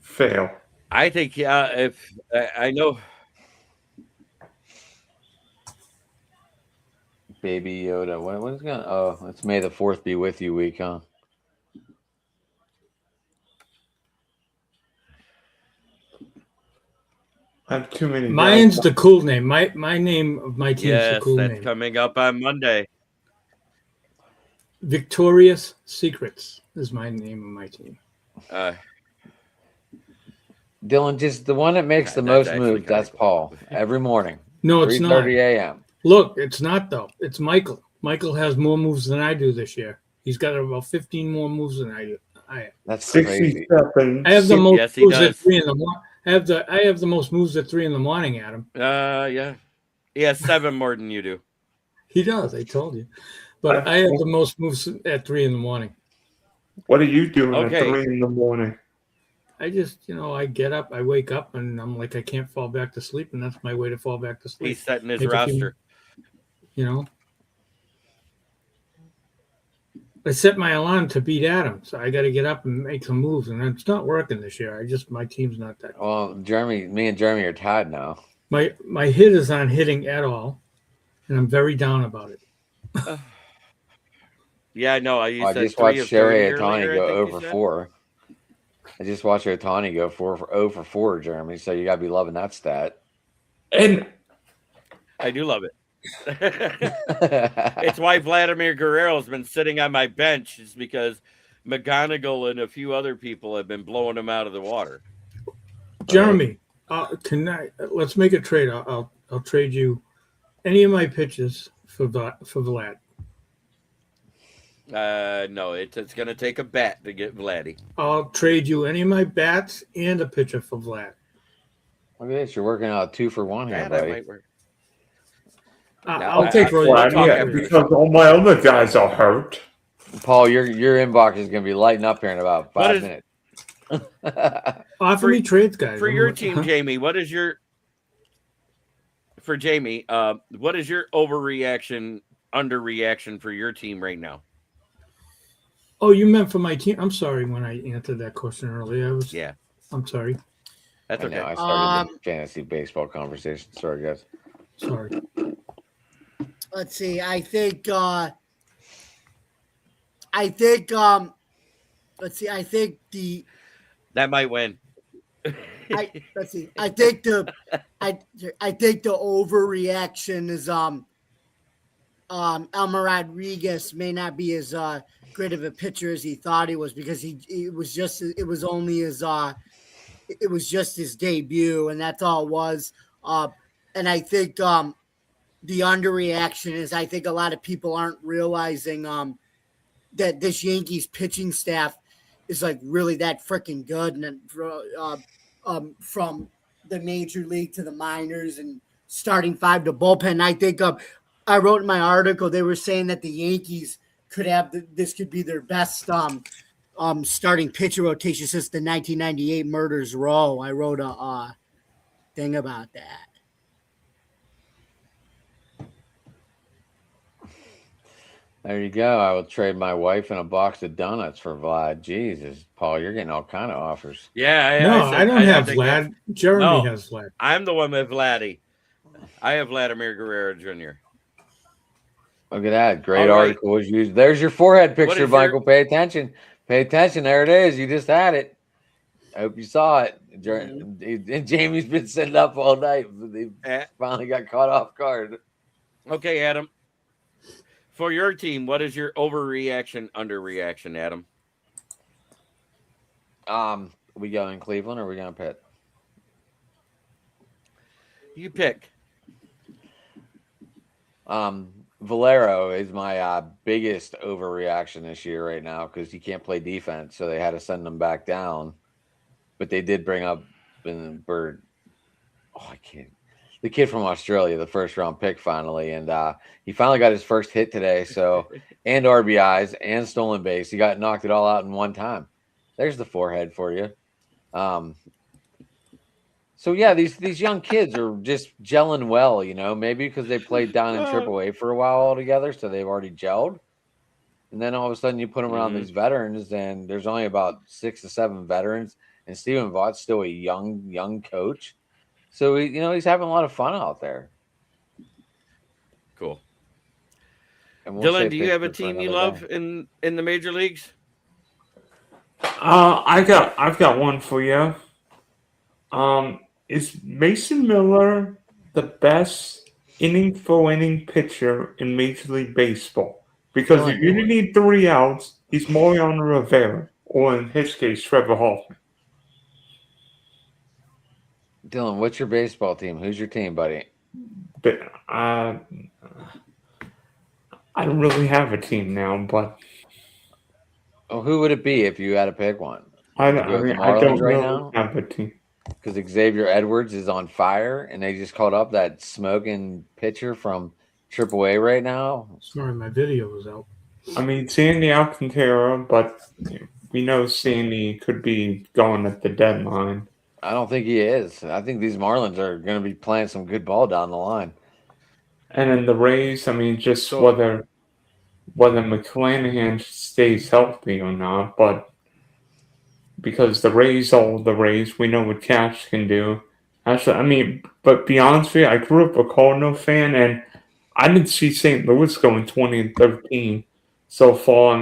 Fail. I think if I know. Baby Yoda. What is going? Oh, it's May the 4th be with you week, huh? I have too many. Mine's the cool name. My name of my team is the cool that's name. coming up on Monday. Victorious Secrets is my name of my team. Dylan, just the one that makes the most moves. That's Paul. Every morning. No, it's not. 3:30 a.m. Look, it's not though. It's Michael. Michael has more moves than I do this year. He's got about 15 more moves than I do. That's 67. I have the most Yes, he moves at does. 3 in the morning. I have the most moves at 3 in the morning, Adam. Yeah. He has 7 more than you do. He does. I told you. But I have the most moves at 3 in the morning. What are you doing Okay. at 3 in the morning? I just, I get up, I wake up, and I'm like, I can't fall back to sleep, and that's my way to fall back to sleep. He's setting his Make a few- roster. I set my alarm to beat Adam, so I got to get up and make some moves, and it's not working this year. My team's not that. Well, me and Jeremy are tied now. My hitters aren't hitting at all, and I'm very down about it. Yeah, I know. You I said just 3 watched of 30 Sherry Otani earlier, go I think 0 you for said. 4. I just watched Otani go 0 for 4, Jeremy. So you got to be loving that stat. And I do love it. It's why Vladimir Guerrero has been sitting on my bench, is because McGonigal and a few other people have been blowing him out of the water. Jeremy, let's make a trade. I'll trade you any of my pitches for Vlad. No, it's going to take a bat to get Vladdy. I'll trade you any of my bats and a pitcher for Vlad. Look at this. You're working out 2-for-1 here, That buddy. might work. I'll take Roy. Yeah, because all my other guys are hurt. Paul, your inbox is going to be lighting up here in about 5 minutes. Offer me trades, guys. For your team, Jamie, what is your overreaction, underreaction for your team right now? Oh, you meant for my team? I'm sorry when I answered that question earlier. Yeah. I'm sorry. That's okay. I started the fantasy baseball conversation. Sorry, guys. Sorry. Let's see. I think that might win. Let's see. I think the overreaction is Elmer Rodriguez may not be as great of a pitcher as he thought he was, because it was just his debut, and that's all it was. And I think the underreaction is, I think a lot of people aren't realizing that this Yankees pitching staff is like really that freaking good, and from the major league to the minors and starting five to bullpen. I think I wrote in my article, they were saying that the Yankees this could be their best starting pitcher rotation since the 1998 Murders Row. I wrote a thing about that. There you go. I will trade my wife and a box of donuts for Vlad. Jesus, Paul, you're getting all kind of offers. Yeah. I don't have Vlad. Jeremy has Vlad. I'm the one with Vladdy. I have Vladimir Guerrero Jr. Look at that. Great article was used. There's your forehead picture, Michael. Pay attention. Pay attention. There it is. You just had it. I hope you saw it. And Jamie's been sitting up all night. He finally got caught off guard. Okay, Adam. For your team, what is your overreaction, underreaction, Adam? We going Cleveland or are we going Pitt? You pick. Valero is my biggest overreaction this year right now, because he can't play defense, so they had to send him back down. But they did bring up the kid from Australia, the first round pick finally, and he finally got his first hit today. So, and RBIs and stolen base, he knocked it all out in one time. There's the forehead for you. So yeah, these young kids are just gelling well, maybe because they played down in AAA for a while all together, so they've already gelled. And then all of a sudden you put them around these veterans, and there's only about 6 to 7 veterans, and Stephen Vaught's still a young coach. So he's having a lot of fun out there. Cool. Dylan, do you have a team you love in the major leagues? I've got one for you. Is Mason Miller the best inning pitcher in Major League Baseball? Because if you need 3 outs, he's Mariano Rivera, or in his case, Trevor Hoffman. Dylan, what's your baseball team? Who's your team, buddy? But I don't really have a team now, but who would it be if you had to pick one? I don't really have a team. Because Xavier Edwards is on fire, and they just called up that smoking pitcher from AAA right now. Sorry, my video was out. I mean, Sandy Alcantara, but we know Sandy could be going at the deadline. I don't think he is. I think these Marlins are going to be playing some good ball down the line. And then the Rays, I mean, just whether McClanahan stays healthy or not, but because the Rays, we know what Cash can do. Actually, but be honest with you, I grew up a Cardinal fan, and I didn't see St. Louis going 20-13 so far.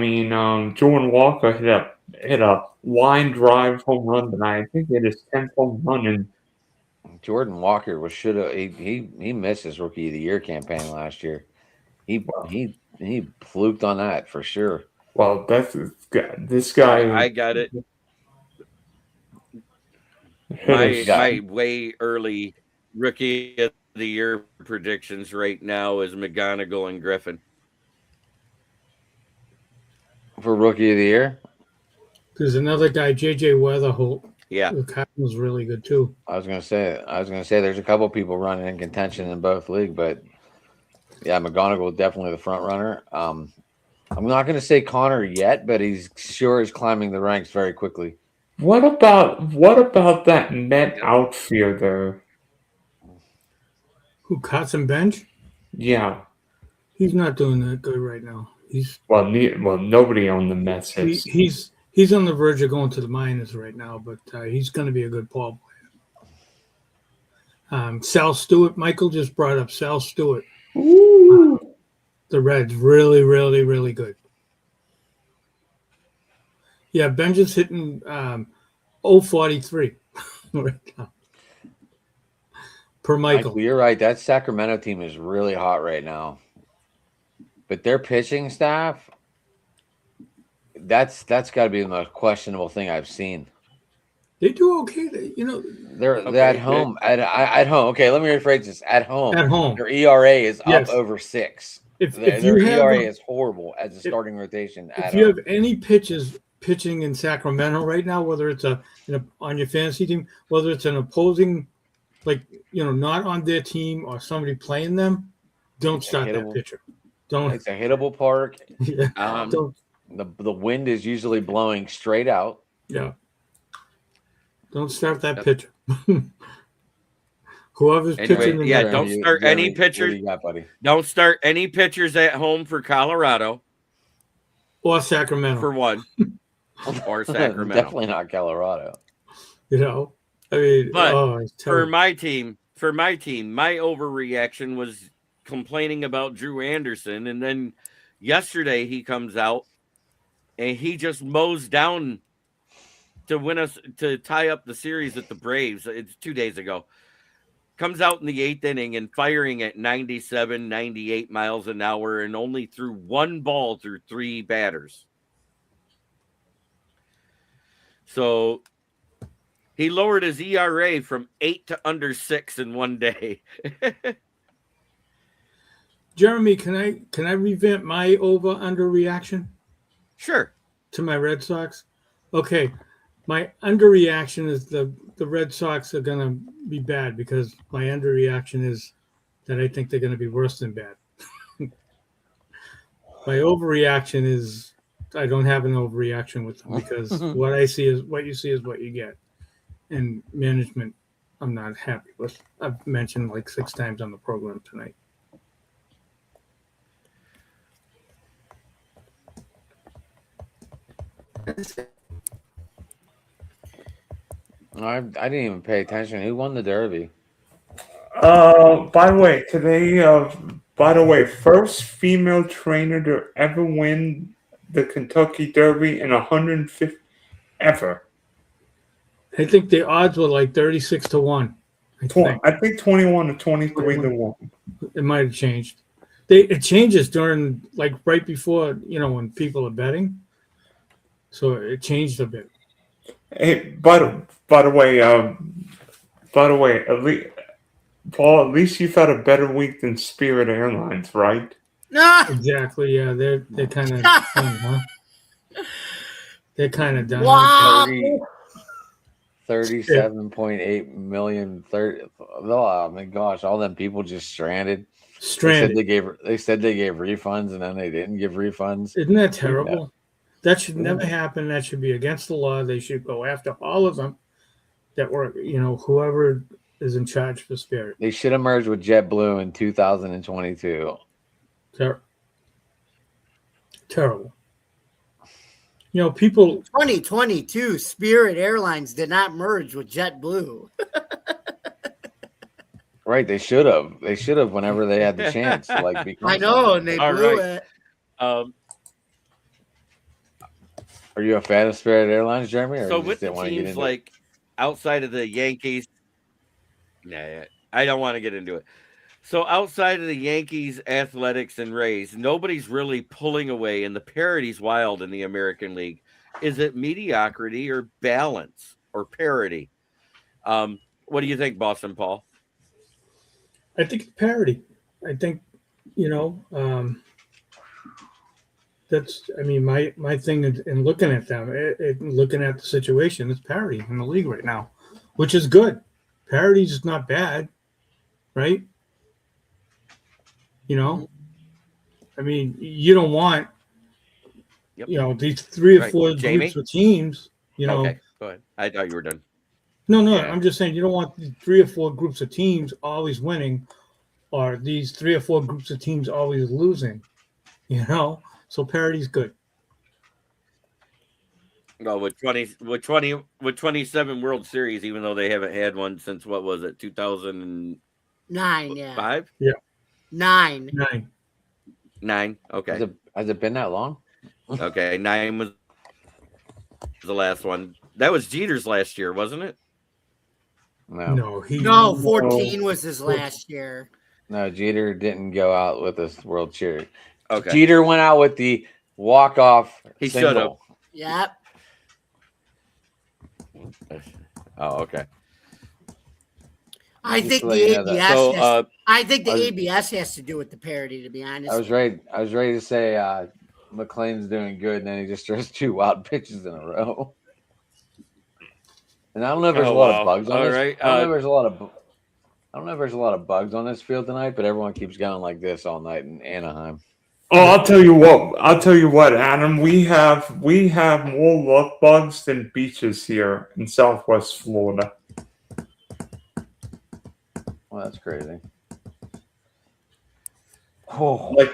Jordan Walker hit a line drive home run tonight. I think he hit his 10th home run. And Jordan Walker he missed his Rookie of the Year campaign last year. He fluked on that for sure. Well, this guy. I got it. My way early Rookie of the year predictions right now is McGonigal and Griffin. For rookie of the year? There's another guy, JJ Weatherholt. Yeah. The Cardinals really good too. I was gonna say there's a couple people running in contention in both leagues, but yeah, McGonigal is definitely the front runner. I'm not gonna say Connor yet, but he's sure is climbing the ranks very quickly. What about that Met outfielder? Who, Carson Bench? Yeah. He's not doing that good right now. Well, nobody on the Mets he's on the verge of going to the minors right now, but he's going to be a good ball player. Sal Stewart. Michael just brought up Sal Stewart. Ooh. The Reds really, really, really good. Yeah, Bench is hitting 0.43 right now. Per Michael. You're right. That Sacramento team is really hot right now. But their pitching staff, that's got to be the most questionable thing I've seen. They do okay. They're at home. At home. Okay, let me rephrase this. At home. Their ERA is up over 6. If their ERA is horrible as a starting rotation. If you have any pitching in Sacramento right now, whether it's on your fantasy team, whether it's an opposing, not on their team or somebody playing them, don't start that pitcher. Don't. It's a hittable park. Yeah. The wind is usually blowing straight out. Yeah. Don't start that pitcher. Whoever's pitching. Yeah, don't start any pitchers. Don't start any pitchers at home for Colorado. Or Sacramento. For one. Or Sacramento. Definitely not Colorado. I mean, but for my team, my overreaction was complaining about Drew Anderson, and then yesterday he comes out and he just mows down to win us, to tie up the series at the Braves. It's 2 days ago. Comes out in the 8th inning and firing at 97, 98 miles an hour and only threw one ball through 3 batters. So he lowered his ERA from 8 to under 6 in one day. Jeremy, can I revamp my over-under reaction? Sure. To my Red Sox? Okay. My underreaction is the Red Sox are going to be bad, because my underreaction is that I think they're going to be worse than bad. My overreaction is I don't have an overreaction with them, because what I see is what you see is what you get. And management, I'm not happy with. I've mentioned like 6 times on the program tonight. I didn't even pay attention. Who won the Derby? By the way, first female trainer to ever win the Kentucky Derby in 150 ever. I think the odds were like 36 to 1. I think 21 to 23 to 1. It might have changed. It changes during, like, right before, when people are betting. So it changed a bit. Hey, by the way, Paul, at least you've had a better week than Spirit Airlines, right? Exactly. Yeah, they're kind of done, huh? They're kind of done. Wow. 37.8 million. Oh my gosh! All them people just stranded. Stranded. They said they gave refunds, and then they didn't give refunds. Isn't that terrible? Yeah. That should never happen. That should be against the law. They should go after all of them that were, whoever is in charge for Spirit. They should have merged with JetBlue in 2022. Terrible. People. 2022, Spirit Airlines did not merge with JetBlue. Right, they should have. They should have whenever they had the chance to become. I know, and they blew it. Are you a fan of Spirit Airlines, Jeremy? Or so with the teams like outside of the Yankees, I don't want to get into it. So outside of the Yankees, Athletics, and Rays, nobody's really pulling away, and the parity's wild in the American League. Is it mediocrity or balance or parity? What do you think, Boston Paul? I think it's parity. I think, that's, I mean, my thing in looking at them, looking at the situation, it's parity in the league right now, which is good. Parity is not bad, right? I mean, you don't want, these 3 or 4 Jamie? groups of teams, Okay, go ahead. I thought you were done. No, Yeah. I'm just saying you don't want the 3 or 4 groups of teams always winning, or these 3 or 4 groups of teams always losing. So parity's good. Well, with 27 World Series, even though they haven't had one since what was it, 2009? Yeah. 5? Yeah. 9. 9. Okay. Has it been that long? Okay. 9 was the last one. That was Jeter's last year, wasn't it? No, 14 was his last year. No, Jeter didn't go out with this World Series. Okay. Jeter went out with the walk-off He single. should have. Yep. Oh, okay. I think to the let you know that. ABS. I think the ABS has to do with the parity. To be honest, I was ready to say McLean's doing good, and then he just throws 2 wild pitches in a row. And I don't know if there's a lot of bugs on this. Right. I don't know if there's a lot of bugs on this field tonight, but everyone keeps going like this all night in Anaheim. Oh, I'll tell you what, Adam. We have more love bugs than beaches here in Southwest Florida. Well, that's crazy. Oh, Like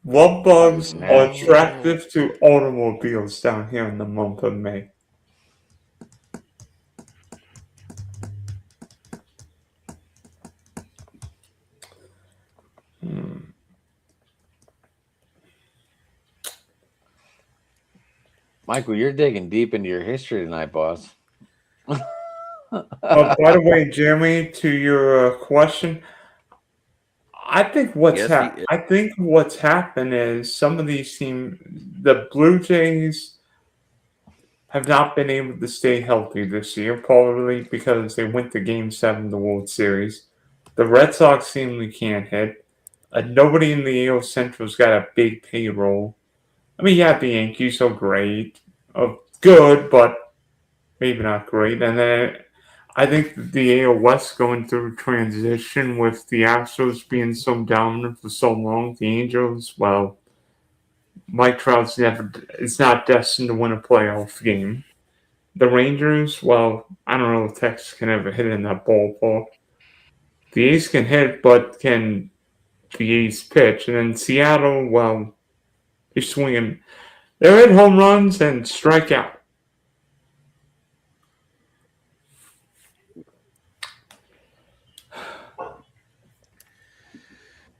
love bugs are attractive to automobiles down here in the month of May. Michael, you're digging deep into your history tonight, boss. By the way, Jeremy, to your question, I think what's happened is some of these teams, the Blue Jays, have not been able to stay healthy this year, probably because they went to Game 7 of the World Series. The Red Sox seemingly can't hit. Nobody in the AL Central's got a big payroll. I mean, yeah, the Yankees are great, good, but maybe not great. And then I think the AL West going through transition with the Astros being so dominant for so long. The Angels, well, Mike Trout's is not destined to win a playoff game. The Rangers, well, I don't know if Texas can ever hit in that ballpark. The A's can hit, but can the A's pitch? And then Seattle, well, they're swinging. They're hit home runs and strike out.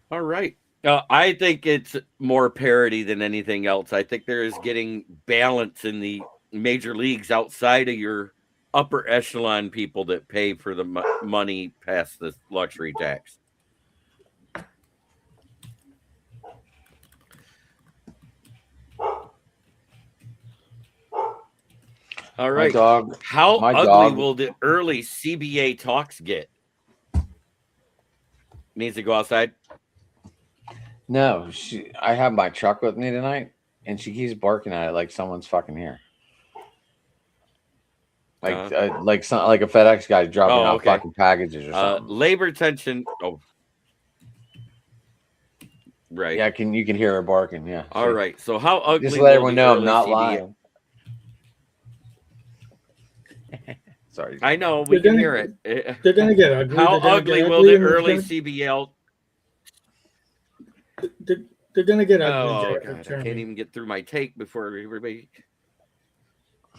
All right. I think it's more parity than anything else. I think there is getting balance in the major leagues outside of your upper echelon people that pay for the money past the luxury tax. All right. How ugly will the early CBA talks get? Needs to go outside? No, I have my truck with me tonight, and she keeps barking at it like someone's fucking here. Like a FedEx guy dropping off fucking packages or something. Labor tension. Oh, right. Yeah, you can hear her barking. Yeah. All right. So how ugly? Just let everyone know I'm not lying. Sorry. I know we can hear it. They're gonna get ugly. How ugly will the early CBL? They're gonna get ugly. Oh God, I can't even get through my take before everybody.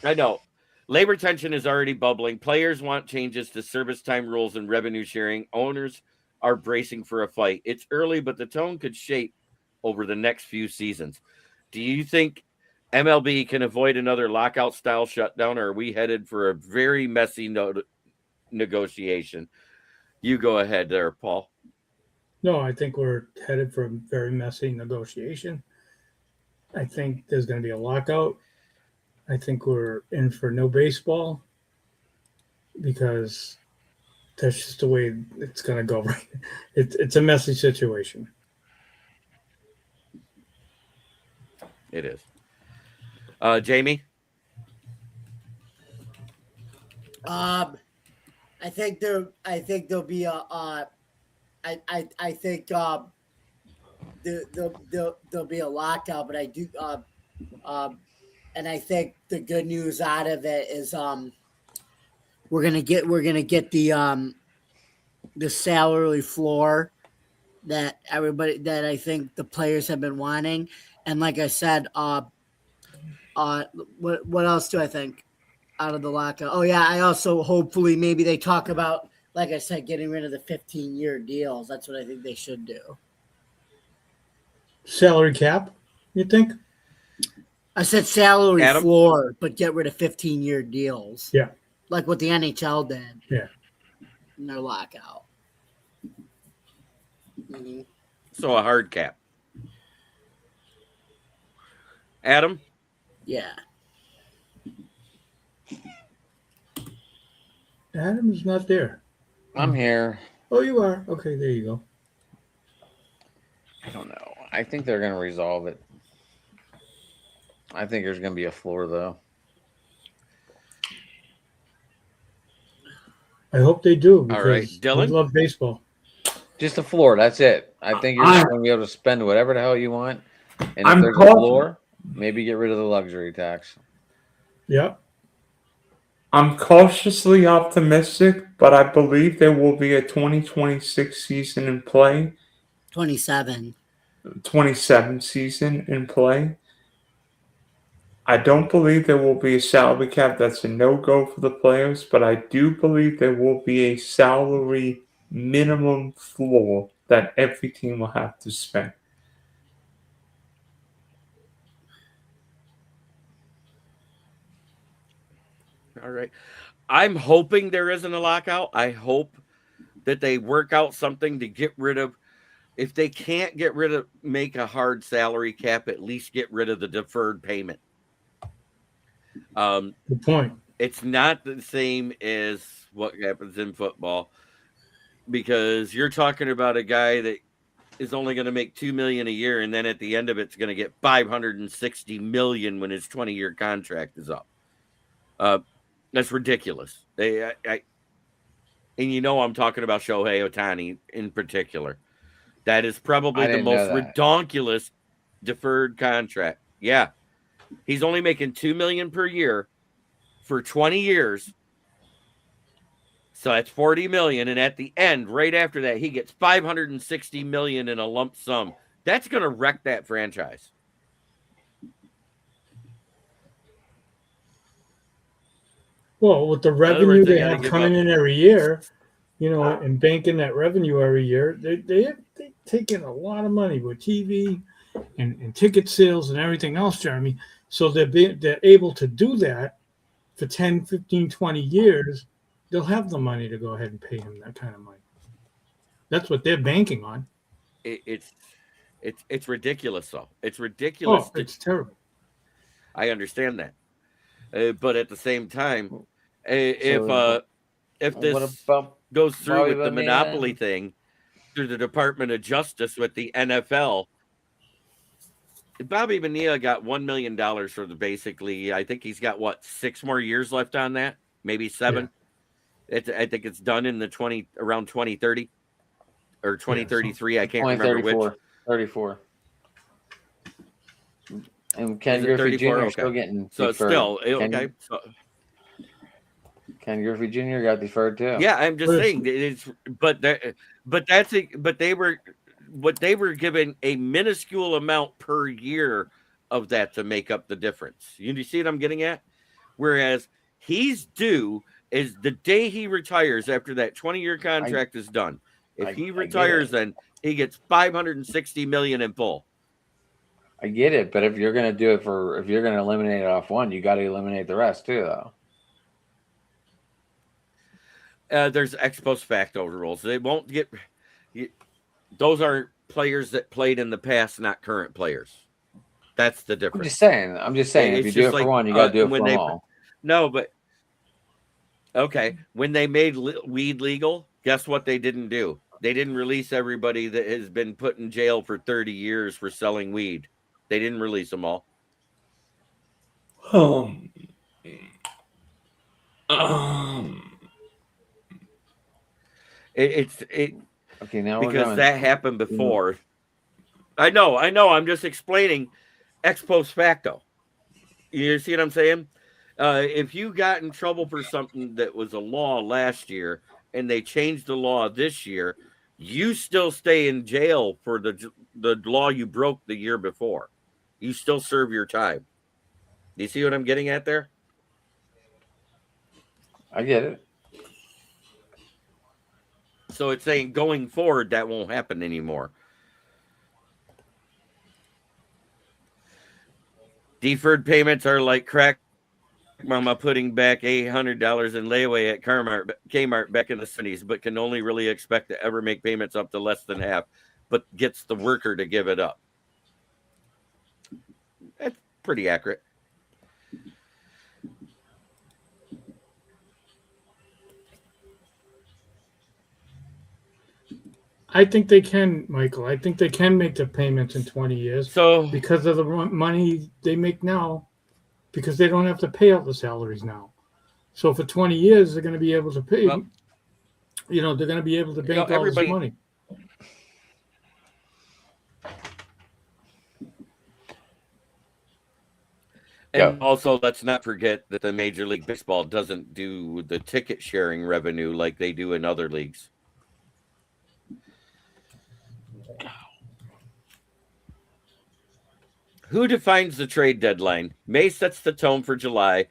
I know. Labor tension is already bubbling. Players want changes to service time rules and revenue sharing. Owners are bracing for a fight. It's early, but the tone could shape over the next few seasons. Do you think MLB can avoid another lockout-style shutdown, or are we headed for a very messy negotiation? You go ahead there, Paul. No, I think we're headed for a very messy negotiation. I think there's going to be a lockout. I think we're in for no baseball because that's just the way it's going to go. Right? It's a messy situation. It is. Jamie? I think there'll be there'll be a lockout, but I do and I think the good news out of it is we're gonna get the salary floor that I think the players have been wanting, and like I said, what else do I think out of the lockout? Oh yeah, I also hopefully maybe they talk about, like I said, getting rid of the 15-year deals. That's what I think they should do. Salary cap, you think? I said salary Adam? floor, but get rid of 15-year deals. Yeah. Like what the NHL did. Yeah. In their lockout. Mm-hmm. So a hard cap. Adam? Yeah. Adam is not there. I'm here. Oh, you are? Okay, there you go. I don't know. I think they're going to resolve it. I think there's going to be a floor, though. I hope they do. All right, Dylan? I love baseball. Just a floor. That's it. I think you're just going to be able to spend whatever the hell you want. And if I'm there's a confident. floor, maybe get rid of the luxury tax. Yeah. I'm cautiously optimistic, but I believe there will be a 2026 season in play, 27 season in play. I don't believe there will be a salary cap that's a no-go for the players, but I do believe there will be a salary minimum floor that every team will have to spend. All right. I'm hoping there isn't a lockout. I hope that they work out something to get rid of. If they can't make a hard salary cap, at least get rid of the deferred payment. Good point. It's not the same as what happens in football, because you're talking about a guy that is only going to make $2 million a year, and then at the end of it's going to get $560 million when his 20-year contract is up. That's ridiculous. And I'm talking about Shohei Ohtani in particular. That is probably the most ridiculous deferred contract. Yeah. He's only making $2 million per year for 20 years. So that's $40 million. And at the end, right after that, he gets $560 million in a lump sum. That's going to wreck that franchise. Well, with the revenue they have coming in every year, and banking that revenue every year, they take in a lot of money with TV and ticket sales and everything else, Jeremy. So they're able to do that for 10, 15, 20 years. They'll have the money to go ahead and pay him that kind of money. That's what they're banking on. It's ridiculous, though. It's ridiculous. Oh, it's terrible. I understand that. But at the same time, if this goes through with the monopoly thing through the Department of Justice with the NFL, Bobby Bonilla got $1 million for basically, I think he's got 6 more years left on that, maybe 7. Yeah. I think it's done in around 2030 or 2033. I can't remember which. 34. And Ken Griffey Jr. is still getting deferred. So still, okay. Ken Griffey Jr. got deferred too. Yeah, I'm just saying they were given a minuscule amount per year of that to make up the difference. You see what I'm getting at? Whereas he's due is the day he retires after that 20-year contract is done. If he retires, then he gets $560 million in full. I get it, but if you're going to do it if you're going to eliminate it off one, you got to eliminate the rest too, though. There's ex post facto rules. They won't get. Those are players that played in the past, not current players. That's the difference. I'm just saying. If you do it for one, you got to do it for all. No, but okay. When they made weed legal, Guess what they didn't do? They didn't release everybody that has been put in jail for 30 years for selling weed. They didn't release them all. Okay, now because that happened before. I know. I'm just explaining ex post facto. You see what I'm saying? If you got in trouble for something that was a law last year and they changed the law this year, you still stay in jail for the law you broke the year before. You still serve your time. Do you see what I'm getting at there? I get it. So it's saying going forward, that won't happen anymore. Deferred payments are like crack mama putting back $800 in layaway at Kmart back in the 70s, but can only really expect to ever make payments up to less than half, but gets the worker to give it up. That's pretty accurate. I think they can, Michael. I think they can make the payments in 20 years. So because of the money they make now, because they don't have to pay out the salaries now. So for 20 years, they're going to be able to pay. Well, they're going to be able to bank all this money. And also, let's not forget that the Major League Baseball doesn't do the ticket sharing revenue like they do in other leagues. Who defines the trade deadline? May sets the tone for July.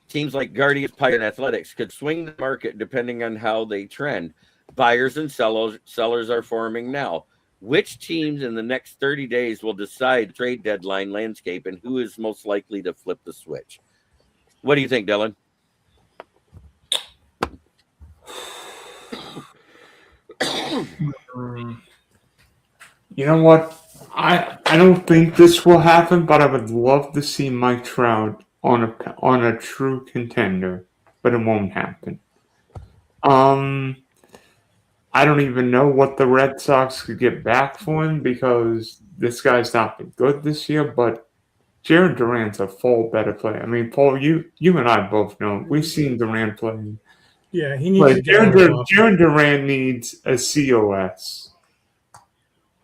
Teams like Guardians, Pirates, and Athletics could swing the market depending on how they trend. Buyers and sellers are forming now. Which teams in the next 30 days will decide the trade deadline landscape, and who is most likely to flip the switch? What do you think, Dylan? You know what? I don't think this will happen, but I would love to see Mike Trout on a true contender, but it won't happen. I don't even know what the Red Sox could get back for him because this guy's not been good this year, but Jared Durant's a far better player. I mean, Paul, you and I both know. We've seen Durant play. Yeah, he needs to get Jared Durant needs a COS.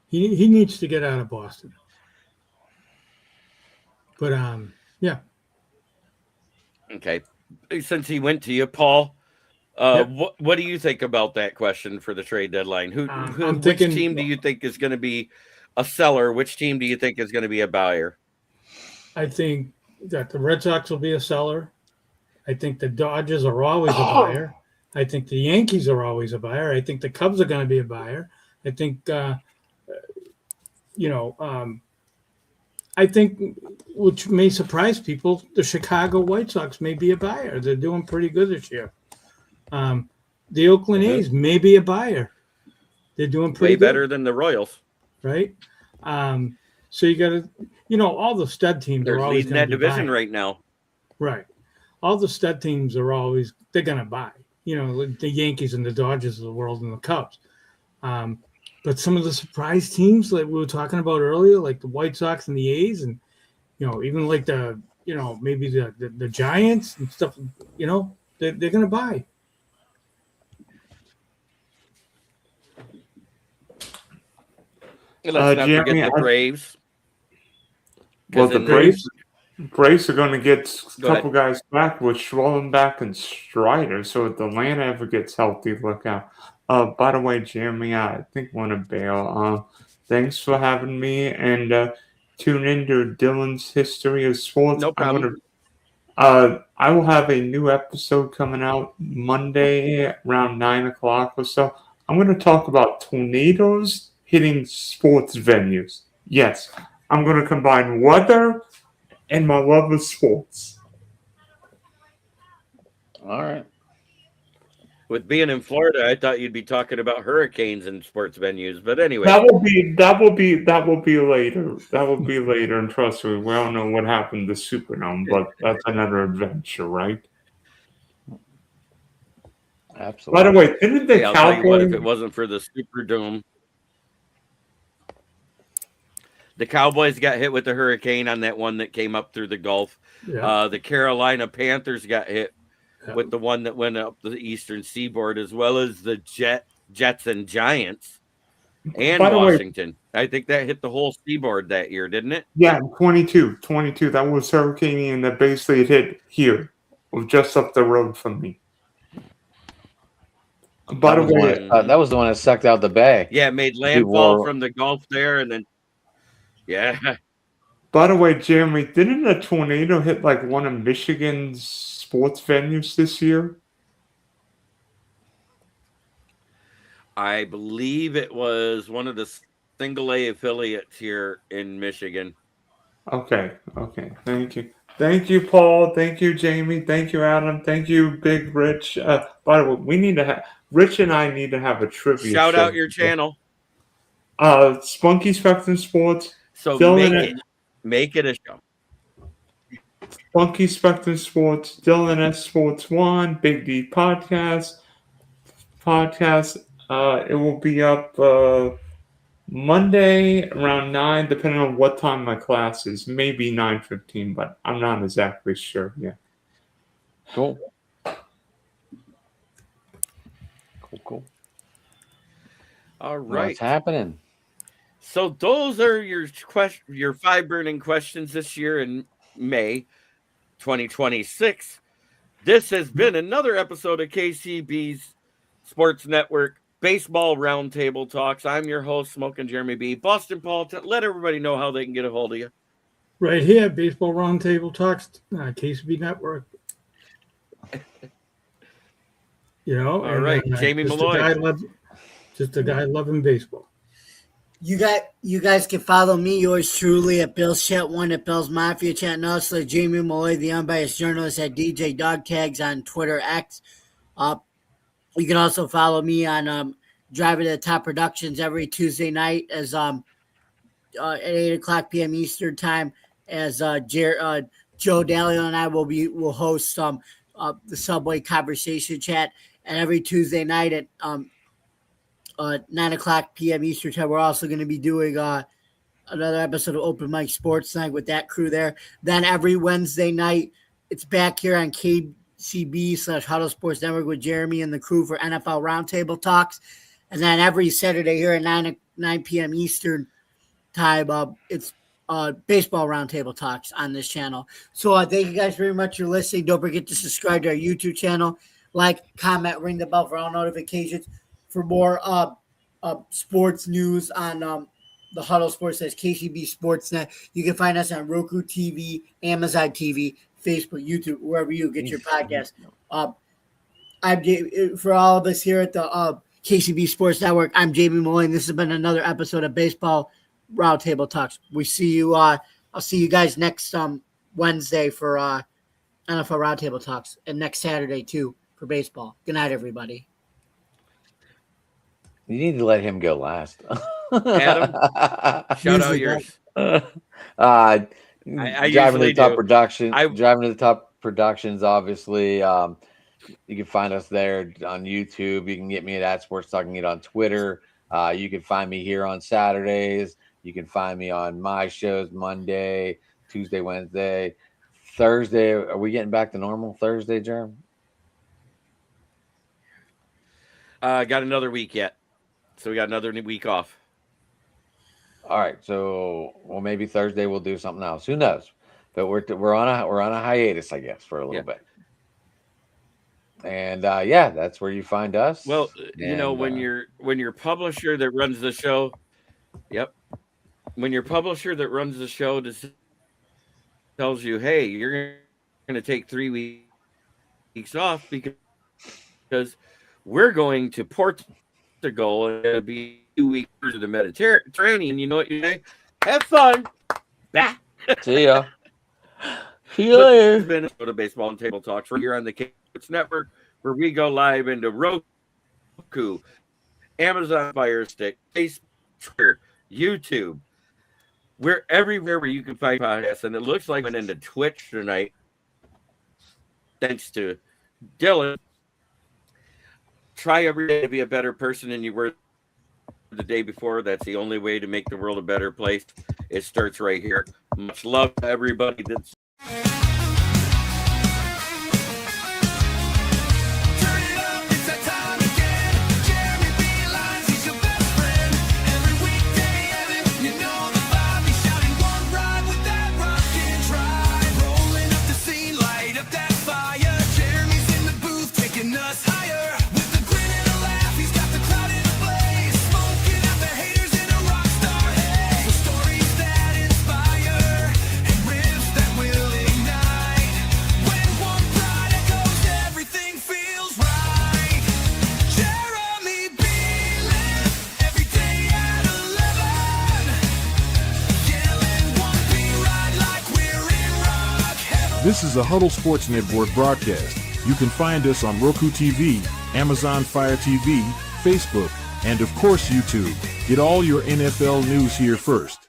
He needs to get out of Boston. But yeah. Okay. Since he went to you, Paul, what do you think about that question for the trade deadline? Which team do you think is going to be a seller? Which team do you think is going to be a buyer? I think that the Red Sox will be a seller. I think the Dodgers are always a buyer. I think the Yankees are always a buyer. I think the Cubs are going to be a buyer. I think I think, which may surprise people, the Chicago White Sox may be a buyer. They're doing pretty good this year. The Oakland A's may be a buyer. They're doing pretty good. Better than the Royals. Right? So you got to, all the stud teams are always leading that division right now. Right. All the stud teams are always, they're going to buy. The Yankees and the Dodgers of the world and the Cubs. But some of the surprise teams like we were talking about earlier, like the White Sox and the A's, and even like the maybe the Giants and stuff, they're going to buy. Let's not forget the Braves. Well, the Braves are going to get a couple guys back with Schwellenbach and Strider. So if Atlanta ever gets healthy, look out. By the way, Jeremy, I think I want to bail. Thanks for having me, and tune into Dylan's History of Sports. No problem. I will have a new episode coming out Monday around 9 o'clock or so. I'm going to talk about tornadoes hitting sports venues. Yes, I'm going to combine weather and my love of sports. All right. With being in Florida, I thought you'd be talking about hurricanes and sports venues, but anyway, that will be later. That will be later, and trust me, we all know what happened to Superdome, but that's another adventure, right? Absolutely. By the way, didn't the Hey, I'll tell you what, Cowboys? if it wasn't for the Superdome, the Cowboys got hit with the hurricane on that one that came up through the Gulf. Yeah. The Carolina Panthers got hit Yeah. with the one that went up the eastern seaboard, as well as the Jets and Giants and By the way- Washington. I think that hit the whole seaboard that year, didn't it? Yeah, 22. That was Hurricane Ian that basically hit here, just up the road from me. By the way, That was the one that sucked out the bay. Yeah, it made landfall from the Gulf there, and then by the way, Jeremy, didn't a tornado hit like one of Michigan's sports venues this year? I believe it was one of the single A affiliates here in Michigan. Okay. Thank you, Paul. Thank you, Jamie. Thank you, Adam. Thank you, Big Rich. By the way, we need to have Rich and I need to have a trivia. Shout show. out your channel. Spunky Spectrum Sports. So make it a show. Spunky Spectrum Sports, Dylan S Sports 1, Big D Podcast. It will be up Monday around 9, depending on what time my class is. Maybe 9:15, but I'm not exactly sure yet. Cool. All right. What's happening? So those are your 5 burning questions this year in May 2026. This has been another episode of KCB's Sports Network Baseball Roundtable Talks. I'm your host, Smoking Jeremy B. Boston Paul, let everybody know how they can get a hold of you. Right here, Baseball Roundtable Talks, KCB Network. All right, Jamie Malloy. Just a guy loving baseball. You guys can follow me, yours truly, at Bill's Chat 1 at Bill's Mafia Chat, and also Jamie Malloy, the unbiased journalist, at DJ Dog Tags on Twitter X. You can also follow me on Driving to the Top Productions every Tuesday night as at 8:00 p.m. Eastern Time, as Joe Dalio and I will host the Subway Conversation Chat, and every Tuesday night at 9:00 p.m. Eastern Time, we're also going to be doing another episode of Open Mic Sports Night with that crew there. Then every Wednesday night, it's back here on KCB/Huddle Sports Network with Jeremy and the crew for NFL Roundtable Talks. And then every Saturday here at 9 p.m. Eastern Time, it's Baseball Roundtable Talks on this channel. So thank you guys very much for listening. Don't forget to subscribe to our YouTube channel. Like, comment, ring the bell for all notifications. For more sports news on the Huddle Sports, that's KCB Sportsnet. You can find us on Roku TV, Amazon TV, Facebook, YouTube, wherever you get your podcast. For all of us here at the KCB Sports Network, I'm Jamie Malloy. This has been another episode of Baseball Roundtable Talks. We see you. I'll see you guys next Wednesday for NFL Roundtable Talks, and next Saturday too for baseball. Good night, everybody. You need to let him go last. Adam, shout out yours. Driving to the Top Production. Driving to the Top Productions, obviously. You can find us there on YouTube. You can get me at Sports Talking It on Twitter. You can find me here on Saturdays. You can find me on my shows Monday, Tuesday, Wednesday, Thursday. Are we getting back to normal Thursday, Jerm? Got another week yet. So we got another week off. All right. So, well, maybe Thursday we'll do something else. Who knows? But we're on a hiatus, I guess, for a little bit. And that's where you find us. Well, when your publisher that runs the show, when your publisher that runs the show tells you, hey, you're going to take 3 weeks off because we're going to Portugal and it'll be 2 weeks to the Mediterranean. You know what you say? Have fun. Bah. See ya. See you later. It's been a baseball and table talks right here on the Sports Network, where we go live into Roku, Amazon Fire Stick, Facebook, Twitter, YouTube. We're everywhere where you can find podcasts, and it looks like we went into Twitch tonight, thanks to Dylan. try every day to be a better person than you were the day before. That's the only way to make the world a better place. It starts right here. Much love to everybody that's This is a Huddle Sports Network broadcast. You can find us on Roku TV, Amazon Fire TV, Facebook, and of course YouTube. Get all your NFL news here first.